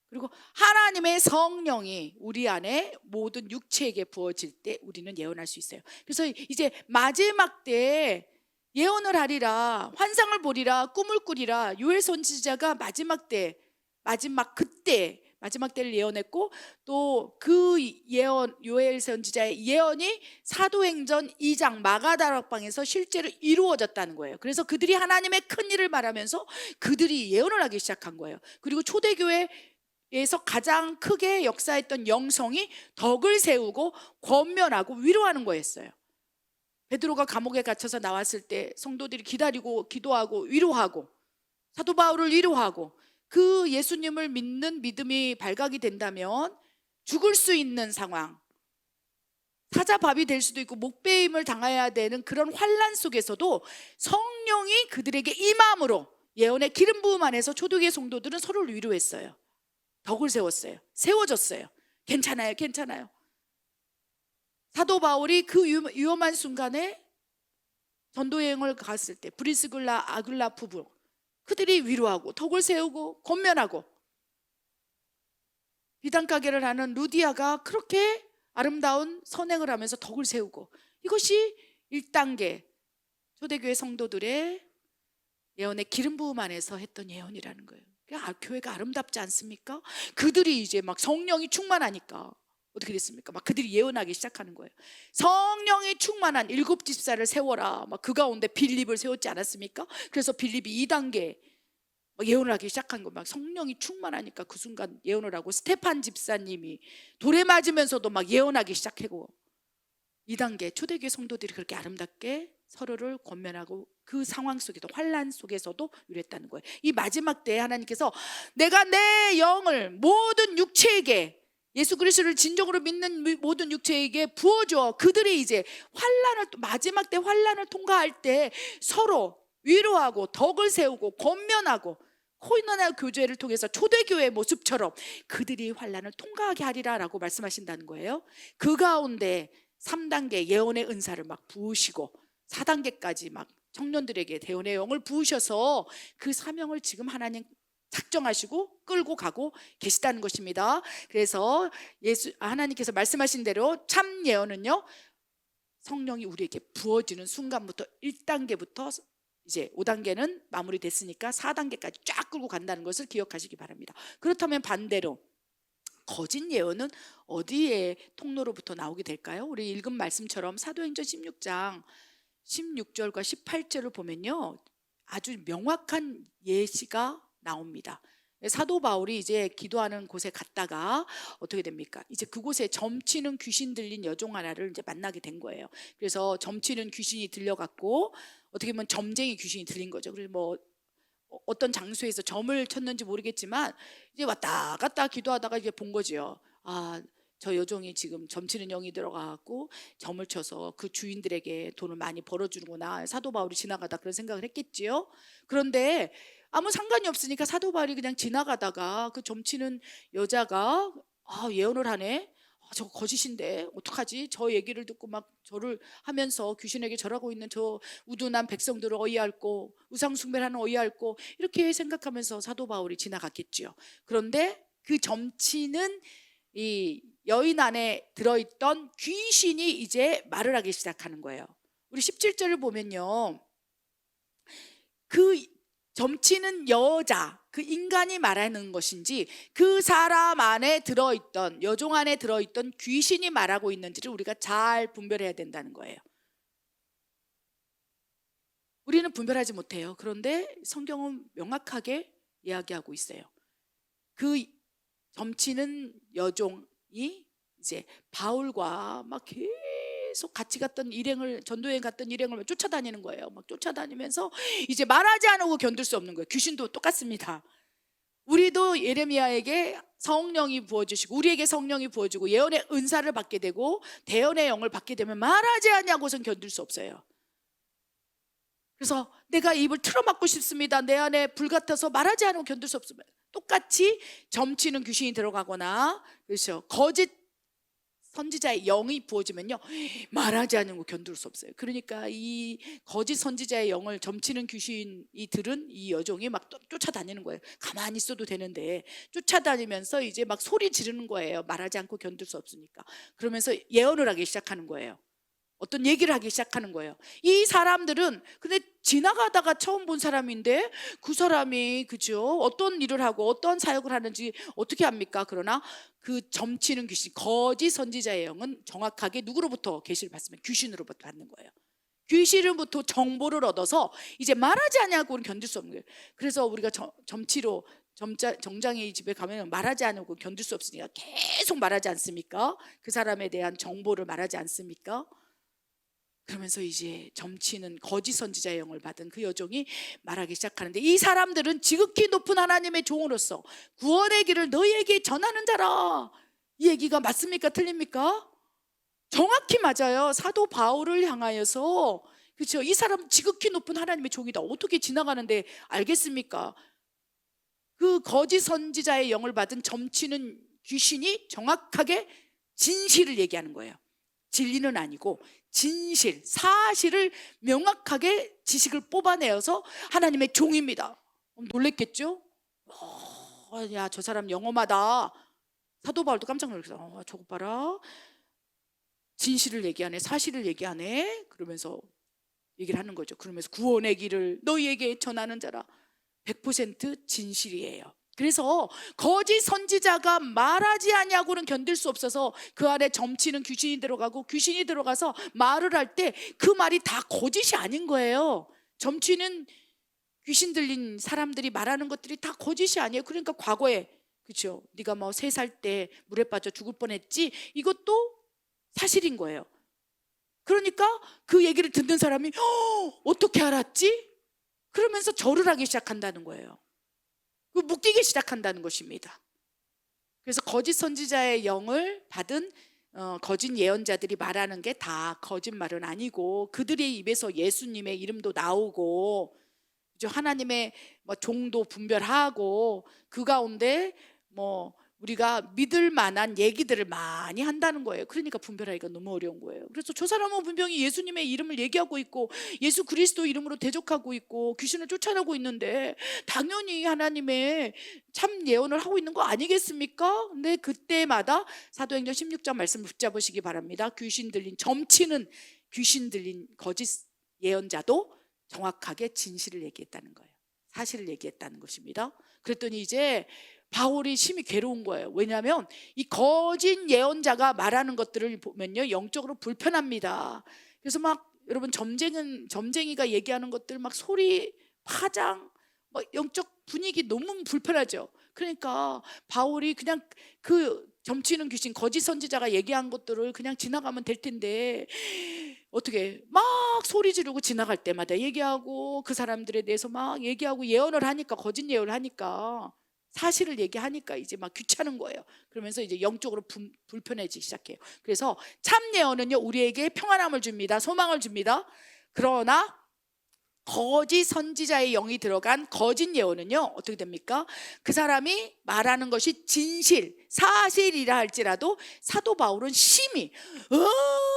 그리고 하나님의 성령이 우리 안에 모든 육체에게 부어질 때 우리는 예언할 수 있어요. 그래서 이제 마지막 때에 예언을 하리라, 환상을 보리라, 꿈을 꾸리라. 요엘 선지자가 마지막 때를 예언했고 또 그 예언 요엘 선지자의 예언이 사도행전 2장 마가다락방에서 실제로 이루어졌다는 거예요. 그래서 그들이 하나님의 큰 일을 말하면서 그들이 예언을 하기 시작한 거예요. 그리고 초대교회에서 가장 크게 역사했던 영성이 덕을 세우고 권면하고 위로하는 거였어요. 베드로가 감옥에 갇혀서 나왔을 때 성도들이 기다리고 기도하고 위로하고 사도 바울을 위로하고 그 예수님을 믿는 믿음이 발각이 된다면 죽을 수 있는 상황, 사자밥이 될 수도 있고 목배임을 당해야 되는 그런 환난 속에서도 성령이 그들에게 임함으로 예언의 기름 부음 안에서 초대교회 성도들은 서로를 위로했어요. 덕을 세웠어요. 세워졌어요. 괜찮아요, 괜찮아요. 사도 바울이 그 위험한 순간에 전도여행을 갔을 때 브리스글라 아굴라 부부 그들이 위로하고 덕을 세우고 권면하고 비단 가게를 하는 루디아가 그렇게 아름다운 선행을 하면서 덕을 세우고 이것이 1단계 초대교회 성도들의 예언의 기름 부음 안에서 했던 예언이라는 거예요. 교회가 아름답지 않습니까? 그들이 이제 막 성령이 충만하니까 어떻게 됐습니까? 막 그들이 예언하기 시작하는 거예요. 성령이 충만한 7 집사를 세워라. 막 그 가운데 빌립을 세웠지 않았습니까? 그래서 빌립이 2단계 막 예언을 하기 시작한 거예요. 막 성령이 충만하니까 그 순간 예언을 하고 스테판 집사님이 돌에 맞으면서도 막 예언하기 시작하고 2단계 초대교회 성도들이 그렇게 아름답게 서로를 권면하고 그 상황 속에도 환난 속에서도 이랬다는 거예요. 이 마지막 때에 하나님께서 내가 내 영을 모든 육체에게 예수 그리스도를 진정으로 믿는 모든 육체에게 부어줘. 그들이 이제 마지막 때 환난을 통과할 때 서로 위로하고 덕을 세우고 권면하고 코이노나 교제를 통해서 초대교회의 모습처럼 그들이 환난을 통과하게 하리라라고 말씀하신다는 거예요. 그 가운데 3단계 예언의 은사를 막 부으시고 4단계까지 막 청년들에게 대언의 영을 부으셔서 그 사명을 지금 하나님 작정하시고 끌고 가고 계시다는 것입니다. 그래서 하나님께서 말씀하신 대로 참 예언은요 성령이 우리에게 부어지는 순간부터 1단계부터 이제 5단계는 마무리됐으니까 4단계까지 쫙 끌고 간다는 것을 기억하시기 바랍니다. 그렇다면 반대로 거짓 예언은 어디에 통로로부터 나오게 될까요? 우리 읽은 말씀처럼 사도행전 16장 16절과 18절을 보면요, 아주 명확한 예시가 나옵니다. 사도 바울이 이제 기도하는 곳에 갔다가 어떻게 됩니까? 이제 그곳에 점치는 귀신 들린 여종 하나를 이제 만나게 된 거예요. 그래서 점치는 귀신이 들려갖고 어떻게 보면 점쟁이 귀신이 들린 거죠. 그래서 뭐 어떤 장소에서 점을 쳤는지 모르겠지만 이제 왔다 갔다 기도하다가 이제 본 거지요. 아, 저 여종이 지금 점치는 영이 들어가고 점을 쳐서 그 주인들에게 돈을 많이 벌어주는구나. 사도 바울이 지나가다 그런 생각을 했겠지요. 그런데 아무 상관이 없으니까 사도 바울이 그냥 지나가다가 그 점치는 여자가 예언을 하네. 저거 거짓인데 어떡하지? 저 얘기를 듣고 막 저를 하면서 귀신에게 절하고 있는 저 우둔한 백성들을 어이할고 우상숭배를 하는 어이할고 이렇게 생각하면서 사도 바울이 지나갔겠지요. 그런데 그 점치는 이 여인 안에 들어있던 귀신이 이제 말을 하기 시작하는 거예요. 우리 17절을 보면요, 그 점치는 여자, 그 인간이 말하는 것인지 그 사람 안에 들어있던, 여종 안에 들어있던 귀신이 말하고 있는지를 우리가 잘 분별해야 된다는 거예요. 우리는 분별하지 못해요. 그런데 성경은 명확하게 이야기하고 있어요. 그 점치는 여종이 이제 바울과 막 계속 같이 갔던 일행을, 전도여행 갔던 일행을 쫓아다니는 거예요. 막 쫓아다니면서 이제 말하지 않고 견딜 수 없는 거예요. 귀신도 똑같습니다. 우리도 예레미야에게 성령이 부어주시고 우리에게 성령이 부어주고 예언의 은사를 받게 되고 대언의 영을 받게 되면 말하지 않냐고선 견딜 수 없어요. 그래서 내가 입을 틀어막고 싶습니다. 내 안에 불같아서 말하지 않으면 견딜 수 없습니다. 똑같이 점치는 귀신이 들어가거나, 그렇죠, 거짓 선지자의 영이 부어지면요, 말하지 않는 거 견딜 수 없어요. 그러니까 이 거짓 선지자의 영을 점치는 귀신이 들은 이 여종이 막 쫓아다니는 거예요. 가만히 있어도 되는데 쫓아다니면서 이제 막 소리 지르는 거예요. 말하지 않고 견딜 수 없으니까. 그러면서 예언을 하기 시작하는 거예요. 어떤 얘기를 하기 시작하는 거예요. 이 사람들은 근데 지나가다가 처음 본 사람인데 그 사람이, 그죠, 어떤 일을 하고 어떤 사역을 하는지 어떻게 합니까? 그러나 그 점치는 귀신, 거짓 선지자의 영은 정확하게 누구로부터 계시를 받으면 귀신으로부터 받는 거예요. 귀신으로부터 정보를 얻어서 이제 말하지 않냐고는 견딜 수 없는 거예요. 그래서 우리가 점치로 정장의 집에 가면 말하지 않고 견딜 수 없으니까 계속 말하지 않습니까? 그 사람에 대한 정보를 말하지 않습니까? 그러면서 이제 점치는 거짓 선지자의 영을 받은 그 여종이 말하기 시작하는데, 이 사람들은 지극히 높은 하나님의 종으로서 구원의 길을 너희에게 전하는 자라. 이 얘기가 맞습니까? 틀립니까? 정확히 맞아요. 사도 바울을 향하여서, 그렇죠, 이 사람 지극히 높은 하나님의 종이다. 어떻게 지나가는데 알겠습니까? 그 거짓 선지자의 영을 받은 점치는 귀신이 정확하게 진실을 얘기하는 거예요. 진리는 아니고 진실, 사실을 명확하게 지식을 뽑아내어서 하나님의 종입니다. 놀랬겠죠? 야, 저 사람 영험하다. 사도 바울도 깜짝 놀랐어요. 저거 봐라, 진실을 얘기하네, 사실을 얘기하네. 그러면서 얘기를 하는 거죠. 그러면서 구원의 길을 너희에게 전하는 자라. 100% 진실이에요. 그래서 거짓 선지자가 말하지 않냐고는 견딜 수 없어서 그 안에 점치는 귀신이 들어가고 귀신이 들어가서 말을 할 때 그 말이 다 거짓이 아닌 거예요. 점치는 귀신 들린 사람들이 말하는 것들이 다 거짓이 아니에요. 그러니까 과거에, 그렇죠, 네가 뭐 3살 때 물에 빠져 죽을 뻔했지, 이것도 사실인 거예요. 그러니까 그 얘기를 듣는 사람이 어떻게 알았지? 그러면서 절을 하기 시작한다는 거예요. 묶이기 시작한다는 것입니다. 그래서 거짓 선지자의 영을 받은 거짓 예언자들이 말하는 게 다 거짓말은 아니고, 그들의 입에서 예수님의 이름도 나오고, 하나님의 종도 분별하고, 그 가운데 우리가 믿을 만한 얘기들을 많이 한다는 거예요. 그러니까 분별하기가 너무 어려운 거예요. 그래서 저 사람은 분명히 예수님의 이름을 얘기하고 있고 예수 그리스도 이름으로 대적하고 있고 귀신을 쫓아내고 있는데 당연히 하나님의 참 예언을 하고 있는 거 아니겠습니까? 근데 그때마다 사도행전 16장 말씀을 붙잡으시기 바랍니다. 점치는 귀신 들린 거짓 예언자도 정확하게 진실을 얘기했다는 거예요. 사실을 얘기했다는 것입니다. 그랬더니 이제 바울이 심히 괴로운 거예요. 왜냐하면 이 거짓 예언자가 말하는 것들을 보면요, 영적으로 불편합니다. 그래서 막 여러분 점쟁이가 얘기하는 것들 막 소리, 파장, 막 영적 분위기 너무 불편하죠. 그러니까 바울이 그냥 그 점치는 귀신, 거짓 선지자가 얘기한 것들을 그냥 지나가면 될 텐데 어떻게 막 소리 지르고 지나갈 때마다 얘기하고 그 사람들에 대해서 막 얘기하고 예언을 하니까, 거짓 예언을 하니까, 사실을 얘기하니까 이제 막 귀찮은 거예요. 그러면서 이제 영적으로 불편해지기 시작해요. 그래서 참 예언은요, 우리에게 평안함을 줍니다. 소망을 줍니다. 그러나 거짓 선지자의 영이 들어간 거짓 예언은요, 어떻게 됩니까? 그 사람이 말하는 것이 진실, 사실이라 할지라도 사도 바울은 심히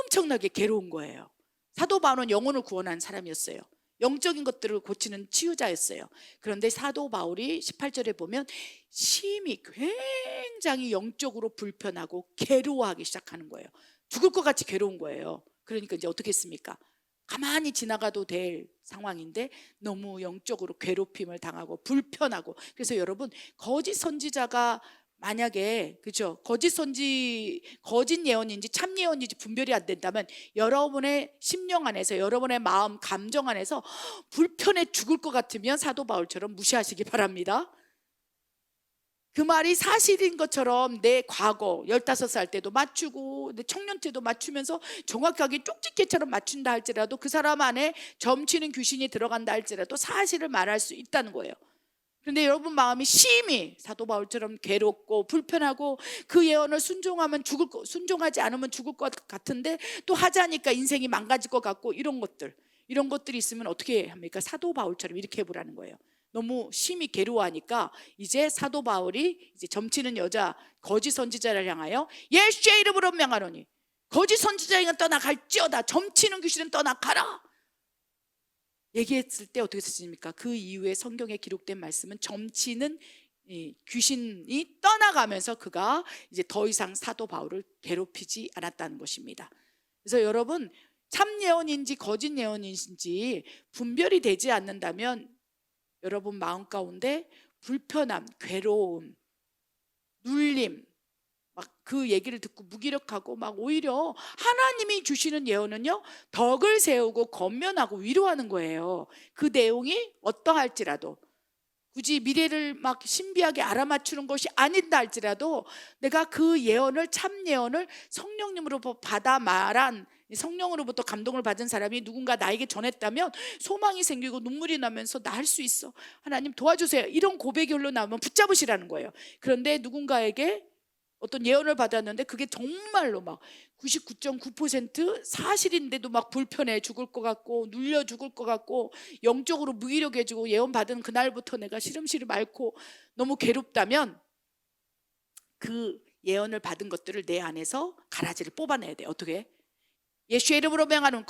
엄청나게 괴로운 거예요. 사도 바울은 영혼을 구원한 사람이었어요. 영적인 것들을 고치는 치유자였어요. 그런데 사도 바울이 18절에 보면 심히 굉장히 영적으로 불편하고 괴로워하기 시작하는 거예요. 죽을 것 같이 괴로운 거예요. 그러니까 이제 어떻게 했습니까? 가만히 지나가도 될 상황인데 너무 영적으로 괴롭힘을 당하고 불편하고. 그래서 여러분, 거짓 선지자가 만약에, 그죠, 거짓 예언인지 참 예언인지 분별이 안 된다면 여러분의 심령 안에서, 여러분의 마음, 감정 안에서 불편해 죽을 것 같으면 사도 바울처럼 무시하시기 바랍니다. 그 말이 사실인 것처럼 내 과거 15살 때도 맞추고 내 청년 때도 맞추면서 정확하게 쪽집게처럼 맞춘다 할지라도, 그 사람 안에 점치는 귀신이 들어간다 할지라도 사실을 말할 수 있다는 거예요. 그런데 여러분 마음이 심히 사도 바울처럼 괴롭고 불편하고 그 예언을 순종하지 않으면 죽을 것 같은데 또 하자니까 인생이 망가질 것 같고, 이런 것들이 있으면 어떻게 합니까? 사도 바울처럼 이렇게 해보라는 거예요. 너무 심히 괴로워하니까 이제 사도 바울이 이제 점치는 여자 거짓 선지자를 향하여 예수의 이름으로 명하노니 거짓 선지자가 떠나갈지어다, 점치는 귀신은 떠나가라 얘기했을 때 어떻게 쓰십니까? 그 이후에 성경에 기록된 말씀은 점치는 귀신이 떠나가면서 그가 이제 더 이상 사도 바울을 괴롭히지 않았다는 것입니다. 그래서 여러분, 참 예언인지 거짓 예언인지 분별이 되지 않는다면 여러분 마음 가운데 불편함, 괴로움, 눌림, 막 그 얘기를 듣고 무기력하고, 막 오히려 하나님이 주시는 예언은요, 덕을 세우고 권면하고 위로하는 거예요. 그 내용이 어떠할지라도, 굳이 미래를 막 신비하게 알아맞추는 것이 아니다 할지라도 내가 그 예언을, 참 예언을 성령님으로부터 받아 말한, 성령으로부터 감동을 받은 사람이 누군가 나에게 전했다면 소망이 생기고 눈물이 나면서 나 할 수 있어, 하나님 도와주세요, 이런 고백이 흘러나오면 붙잡으시라는 거예요. 그런데 누군가에게 어떤 예언을 받았는데 그게 정말로 막 99.9% 사실인데도 막 불편해 죽을 것 같고 눌려 죽을 것 같고 영적으로 무기력해지고 예언 받은 그날부터 내가 시름시름 앓고 너무 괴롭다면 그 예언을 받은 것들을 내 안에서 가라지를 뽑아내야 돼. 어떻게? 예수의 이름으로 명하는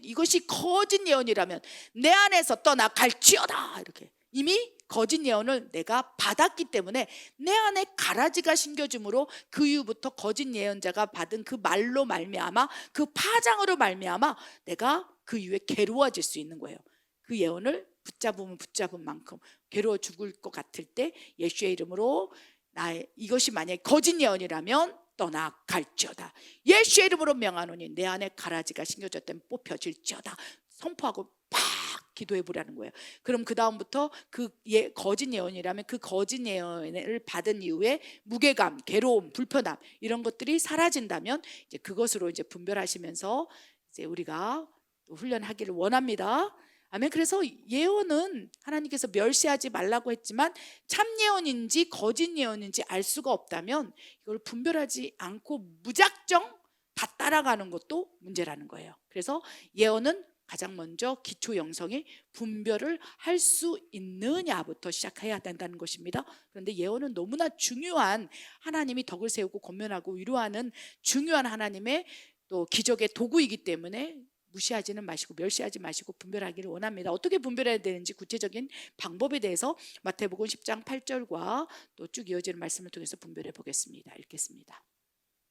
이것이 거짓 예언이라면 내 안에서 떠나갈지어다. 이렇게 이미 거짓 예언을 내가 받았기 때문에 내 안에 가라지가 심겨짐으로 그 이후부터 거짓 예언자가 받은 그 말로 말미암아, 그 파장으로 말미암아 내가 그 이후에 괴로워질 수 있는 거예요. 그 예언을 붙잡으면 붙잡은 만큼 괴로워 죽을 것 같을 때 예수의 이름으로 이것이 만약에 거짓 예언이라면 떠나갈지어다. 예수의 이름으로 명하노니 내 안에 가라지가 심겨졌다면 뽑혀질지어다. 선포하고 팍 기도해 보라는 거예요. 그럼 그 다음부터 거짓 예언이라면 그 거짓 예언을 받은 이후에 무게감, 괴로움, 불편함 이런 것들이 사라진다면 이제 그것으로 이제 분별하시면서 이제 우리가 훈련하기를 원합니다. 아멘. 그래서 예언은 하나님께서 멸시하지 말라고 했지만 참 예언인지 거짓 예언인지 알 수가 없다면 이걸 분별하지 않고 무작정 다 따라가는 것도 문제라는 거예요. 그래서 예언은 가장 먼저 기초 영성의 분별을 할 수 있느냐부터 시작해야 된다는 것입니다. 그런데 예언은 너무나 중요한, 하나님이 덕을 세우고 권면하고 위로하는 중요한 하나님의 또 기적의 도구이기 때문에 무시하지는 마시고 멸시하지 마시고 분별하기를 원합니다. 어떻게 분별해야 되는지 구체적인 방법에 대해서 마태복음 10장 8절과 또 쭉 이어지는 말씀을 통해서 분별해 보겠습니다. 읽겠습니다.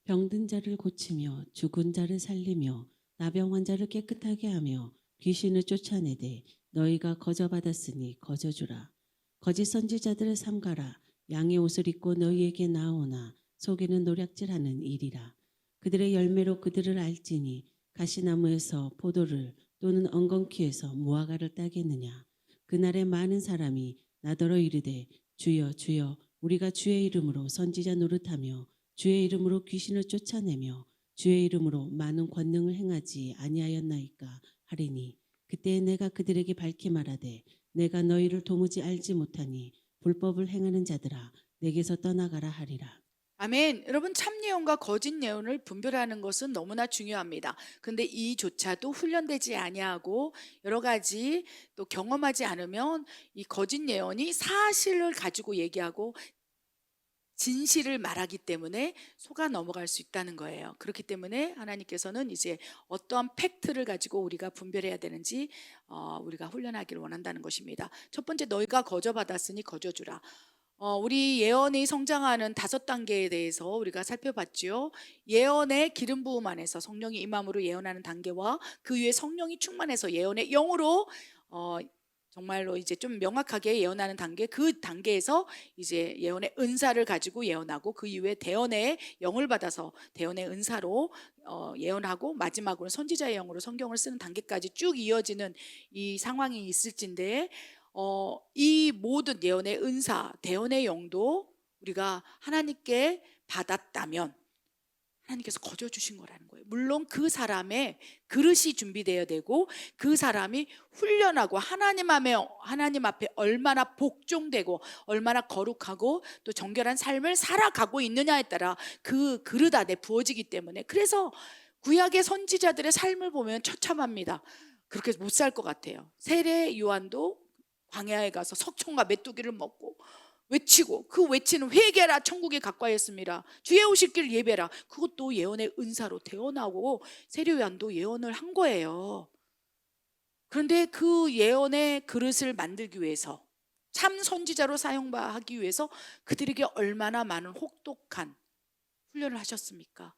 병든 자를 고치며 죽은 자를 살리며 나병 환자를 깨끗하게 하며 귀신을 쫓아내되 너희가 거저 받았으니 거저 주라. 거짓 선지자들을 삼가라. 양의 옷을 입고 너희에게 나오나 속에는 노략질하는 일이라. 그들의 열매로 그들을 알지니 가시나무에서 포도를 또는 엉겅퀴에서 무화과를 따겠느냐. 그날에 많은 사람이 나더러 이르되 주여 주여 우리가 주의 이름으로 선지자 노릇하며 주의 이름으로 귀신을 쫓아내며 주의 이름으로 많은 권능을 행하지 아니하였나이까 하리니 그때에 내가 그들에게 밝히 말하되 내가 너희를 도무지 알지 못하니 불법을 행하는 자들아 내게서 떠나가라 하리라. 아멘. 여러분, 참 예언과 거짓 예언을 분별하는 것은 너무나 중요합니다. 근데 이조차도 훈련되지 아니하고 여러 가지 또 경험하지 않으면 이 거짓 예언이 사실을 가지고 얘기하고 진실을 말하기 때문에 속아 넘어갈 수 있다는 거예요. 그렇기 때문에 하나님께서는 이제 어떠한 팩트를 가지고 우리가 분별해야 되는지 우리가 훈련하기를 원한다는 것입니다. 첫 번째, 너희가 거저 받았으니 거저 주라. 우리 예언이 성장하는 5단계에 대해서 우리가 살펴봤죠. 예언의 기름 부음 안에서 성령이 임함으로 예언하는 단계와 그 위에 성령이 충만해서 예언의 영으로 정말로 이제 좀 명확하게 예언하는 단계, 그 단계에서 이제 예언의 은사를 가지고 예언하고 그 이후에 대언의 영을 받아서 대언의 은사로 예언하고 마지막으로 선지자의 영으로 성경을 쓰는 단계까지 쭉 이어지는 이 상황이 있을진데 이 모든 예언의 은사, 대언의 영도 우리가 하나님께 받았다면 하나님께서 거저 주신 거라는 거예요. 물론 그 사람의 그릇이 준비되어야 되고 그 사람이 훈련하고 하나님 앞에 얼마나 복종되고 얼마나 거룩하고 또 정결한 삶을 살아가고 있느냐에 따라 그 그릇 안에 부어지기 때문에, 그래서 구약의 선지자들의 삶을 보면 처참합니다. 그렇게 못 살 것 같아요. 세례 요한도 광야에 가서 석청과 메뚜기를 먹고 외치고, 그 외치는 회개라 천국이 가까이했습니다. 주의 오실 길 예배라, 그것도 예언의 은사로 태어나고 세례 요한도 예언을 한 거예요. 그런데 그 예언의 그릇을 만들기 위해서, 참 선지자로 사용하기 위해서 그들에게 얼마나 많은 혹독한 훈련을 하셨습니까?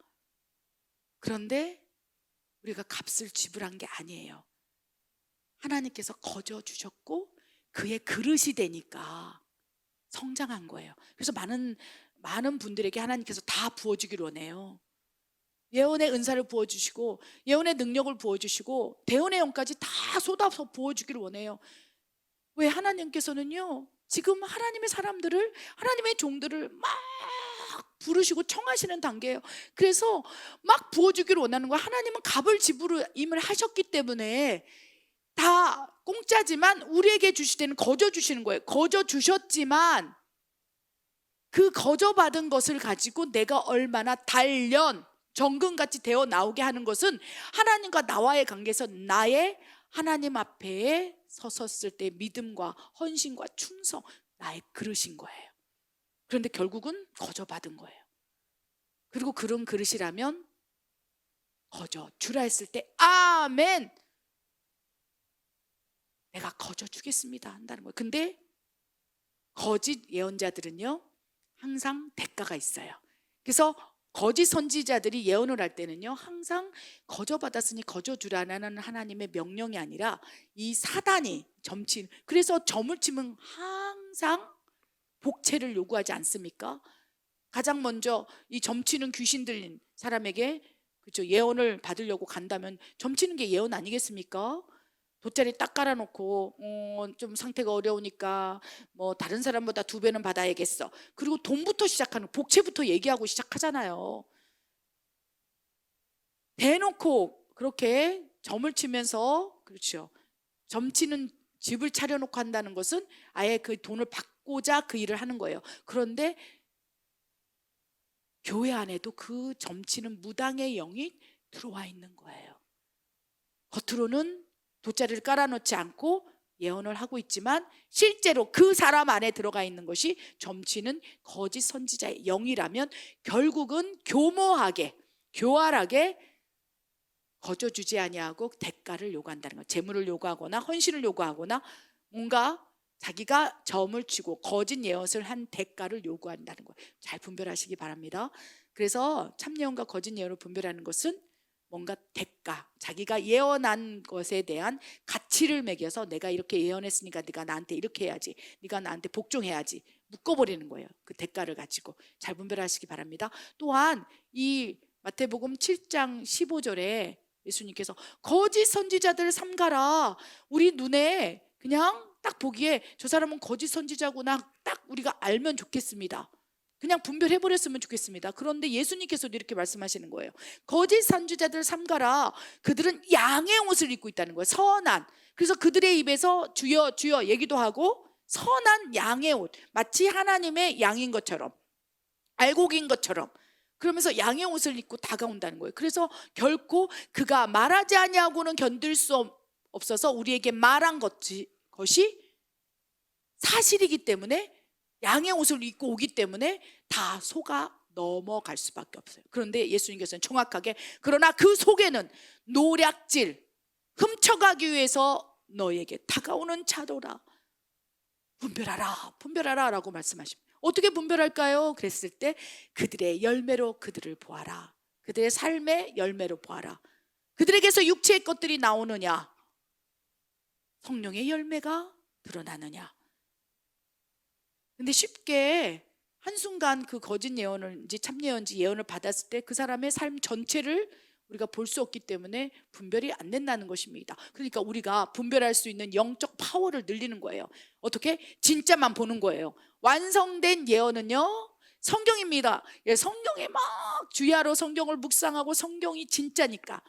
그런데 우리가 값을 지불한 게 아니에요. 하나님께서 거저 주셨고 그의 그릇이 되니까 성장한 거예요. 그래서 많은 분들에게 하나님께서 다 부어주기를 원해요. 예언의 은사를 부어주시고 예언의 능력을 부어주시고 대언의 영까지 다 쏟아서 부어주기를 원해요. 왜? 하나님께서는요 지금 하나님의 사람들을, 하나님의 종들을 막 부르시고 청하시는 단계예요. 그래서 막 부어주기를 원하는 거예요. 하나님은 값을 지불임을 하셨기 때문에 다 공짜지만 우리에게 주실 때는 거저 주시는 거예요. 거저 주셨지만 그 거저 받은 것을 가지고 내가 얼마나 단련, 정금같이 되어 나오게 하는 것은 하나님과 나와의 관계에서 나의 하나님 앞에 서섰을 때 믿음과 헌신과 충성, 나의 그릇인 거예요. 그런데 결국은 거저 받은 거예요. 그리고 그런 그릇이라면 거저 주라 했을 때 아멘, 내가 거저 주겠습니다 한다는 거예요. 근데 거짓 예언자들은요 항상 대가가 있어요. 그래서 거짓 선지자들이 예언을 할 때는요 항상 거저 받았으니 거저 주라는 하나님의 명령이 아니라 이 사단이 점치, 그래서 점을 치면 항상 복채를 요구하지 않습니까? 가장 먼저 이 점치는 귀신 들린 사람에게 그렇죠, 예언을 받으려고 간다면 점치는 게 예언 아니겠습니까? 돗자리 딱 깔아놓고 좀 상태가 어려우니까 뭐 다른 사람보다 2배는 받아야겠어. 그리고 돈부터 시작하는, 복채부터 얘기하고 시작하잖아요. 대놓고 그렇게 점을 치면서, 그렇죠, 점치는 집을 차려놓고 한다는 것은 아예 그 돈을 받고자 그 일을 하는 거예요. 그런데 교회 안에도 그 점치는 무당의 영이 들어와 있는 거예요. 겉으로는 돗자리를 깔아놓지 않고 예언을 하고 있지만 실제로 그 사람 안에 들어가 있는 것이 점치는 거짓 선지자의 영이라면 결국은 교모하게, 교활하게 거저 주지 아니하고 대가를 요구한다는 거예요. 재물을 요구하거나 헌신을 요구하거나 뭔가 자기가 점을 치고 거짓 예언을 한 대가를 요구한다는 거예요. 잘 분별하시기 바랍니다. 그래서 참 예언과 거짓 예언을 분별하는 것은 뭔가 대가, 자기가 예언한 것에 대한 가치를 매겨서 내가 이렇게 예언했으니까 네가 나한테 이렇게 해야지, 네가 나한테 복종해야지 묶어버리는 거예요. 그 대가를 가지고 잘 분별하시기 바랍니다. 또한 이 마태복음 7장 15절에 예수님께서 거짓 선지자들 삼가라. 우리 눈에 그냥 딱 보기에 저 사람은 거짓 선지자구나 딱 우리가 알면 좋겠습니다. 그냥 분별해버렸으면 좋겠습니다. 그런데 예수님께서도 이렇게 말씀하시는 거예요. 거짓 선지자들 삼가라. 그들은 양의 옷을 입고 있다는 거예요. 선한. 그래서 그들의 입에서 주여 주여 얘기도 하고 선한 양의 옷, 마치 하나님의 양인 것처럼, 알곡인 것처럼, 그러면서 양의 옷을 입고 다가온다는 거예요. 그래서 결코 그가 말하지 아니하고는 견딜 수 없어서 우리에게 말한 것이 사실이기 때문에, 양의 옷을 입고 오기 때문에 다 속아 넘어갈 수밖에 없어요. 그런데 예수님께서는 정확하게 그러나 그 속에는 노략질, 훔쳐가기 위해서 너에게 다가오는 자도라. 분별하라, 분별하라 라고 말씀하십니다. 어떻게 분별할까요? 그랬을 때 그들의 열매로 그들을 보아라. 그들의 삶의 열매로 보아라. 그들에게서 육체의 것들이 나오느냐, 성령의 열매가 드러나느냐. 근데 쉽게 한순간 그 거짓 예언인지 참 예언인지 예언을 받았을 때 그 사람의 삶 전체를 우리가 볼 수 없기 때문에 분별이 안 된다는 것입니다. 그러니까 우리가 분별할 수 있는 영적 파워를 늘리는 거예요. 어떻게? 진짜만 보는 거예요. 완성된 예언은요, 성경입니다. 예, 성경에 막 주야로 성경을 묵상하고 성경이 진짜니까,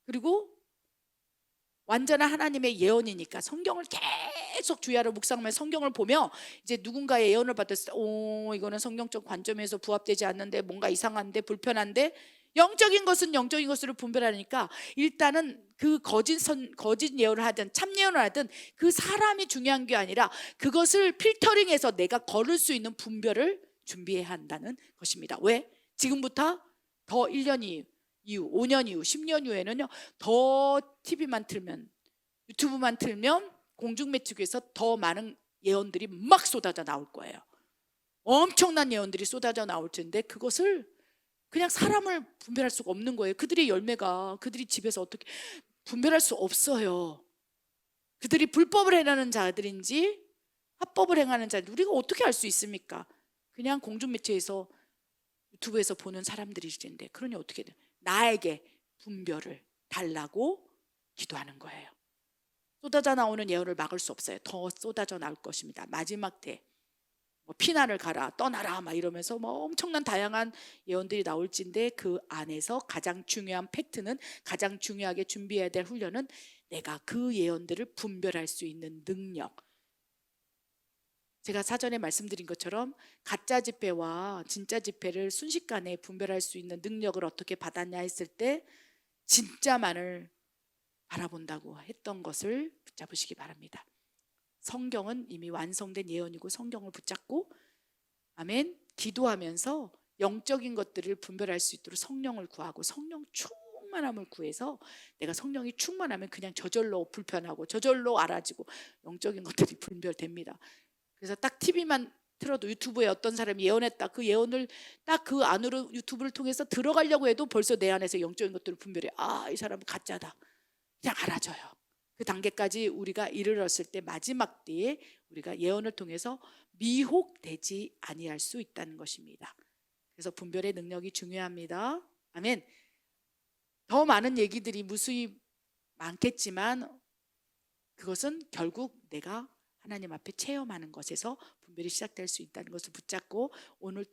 그리고 완전한 하나님의 예언이니까 성경을 계속 주야로 묵상하며 성경을 보며 이제 누군가의 예언을 받았을 때 이거는 성경적 관점에서 부합되지 않는데, 뭔가 이상한데, 불편한데, 영적인 것은 영적인 것으로 분별하니까 일단은 그 거짓 예언을 하든 참 예언을 하든 그 사람이 중요한 게 아니라 그것을 필터링해서 내가 걸을 수 있는 분별을 준비해야 한다는 것입니다. 왜? 지금부터 더 1년 이후, 5년 이후, 10년 이후에는요, 더 TV만 틀면, 유튜브만 틀면 공중매축에서 더 많은 예언들이 막 쏟아져 나올 거예요. 엄청난 예언들이 쏟아져 나올 텐데 그것을 그냥 사람을 분별할 수가 없는 거예요. 그들의 열매가, 그들이 집에서 어떻게 분별할 수 없어요. 그들이 불법을 행하는 자들인지 합법을 행하는 자들, 우리가 어떻게 알 수 있습니까? 그냥 공중매체에서, 유튜브에서 보는 사람들일 텐데, 그러니 어떻게 돼? 나에게 분별을 달라고 기도하는 거예요. 쏟아져 나오는 예언을 막을 수 없어요. 더 쏟아져 나올 것입니다. 마지막 때 피난을 가라, 떠나라 막 이러면서 엄청난 다양한 예언들이 나올진데, 그 안에서 가장 중요한 팩트는, 가장 중요하게 준비해야 될 훈련은 내가 그 예언들을 분별할 수 있는 능력. 제가 사전에 말씀드린 것처럼 가짜 집회와 진짜 집회를 순식간에 분별할 수 있는 능력을 어떻게 받았냐 했을 때 진짜만을 바라본다고 했던 것을 붙잡으시기 바랍니다. 성경은 이미 완성된 예언이고 성경을 붙잡고, 아멘, 기도하면서 영적인 것들을 분별할 수 있도록 성령을 구하고 성령 충만함을 구해서, 내가 성령이 충만하면 그냥 저절로 불편하고 저절로 알아지고 영적인 것들이 분별됩니다. 그래서 딱 TV만 틀어도 유튜브에 어떤 사람이 예언했다, 그 예언을 딱 그 안으로 유튜브를 통해서 들어가려고 해도 벌써 내 안에서 영적인 것들을 분별해. 이 사람은 가짜다, 그냥 알아져요. 그 단계까지 우리가 이르렀을 때 마지막 때에 우리가 예언을 통해서 미혹되지 아니할 수 있다는 것입니다. 그래서 분별의 능력이 중요합니다. 아멘. 더 많은 얘기들이 무수히 많겠지만 그것은 결국 내가 하나님 앞에 체험하는 것에서 분별이 시작될 수 있다는 것을 붙잡고, 오늘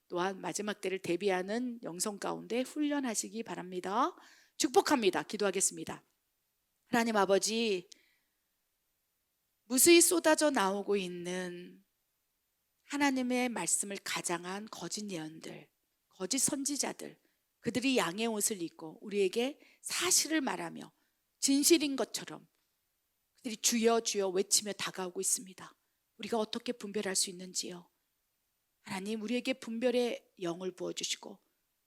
또한 마지막 때를 대비하는 영성 가운데 훈련하시기 바랍니다. 축복합니다. 기도하겠습니다. 하나님 아버지, 무수히 쏟아져 나오고 있는 하나님의 말씀을 가장한 거짓 예언들, 거짓 선지자들, 그들이 양의 옷을 입고 우리에게 사실을 말하며 진실인 것처럼 그들이 주여 주여 외치며 다가오고 있습니다. 우리가 어떻게 분별할 수 있는지요? 하나님, 우리에게 분별의 영을 부어주시고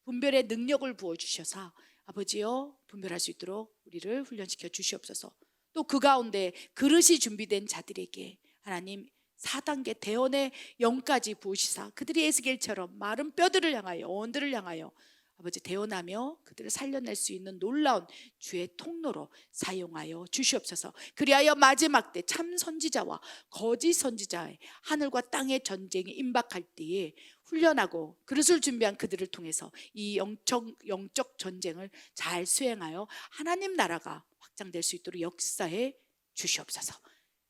분별의 능력을 부어주셔서 아버지여, 분별할 수 있도록 우리를 훈련시켜 주시옵소서. 또 그 가운데 그릇이 준비된 자들에게 하나님 4단계 대언의 영까지 부으시사 그들이 에스겔처럼 마른 뼈들을 향하여, 언들을 향하여 아버지 대언하며 그들을 살려낼 수 있는 놀라운 주의 통로로 사용하여 주시옵소서. 그리하여 마지막 때 참 선지자와 거짓 선지자의 하늘과 땅의 전쟁이 임박할 때에 훈련하고 그릇을 준비한 그들을 통해서 이 영적 전쟁을 잘 수행하여 하나님 나라가 확장될 수 있도록 역사해 주시옵소서.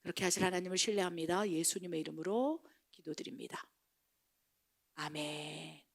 그렇게 하실 하나님을 신뢰합니다. 예수님의 이름으로 기도드립니다. 아멘.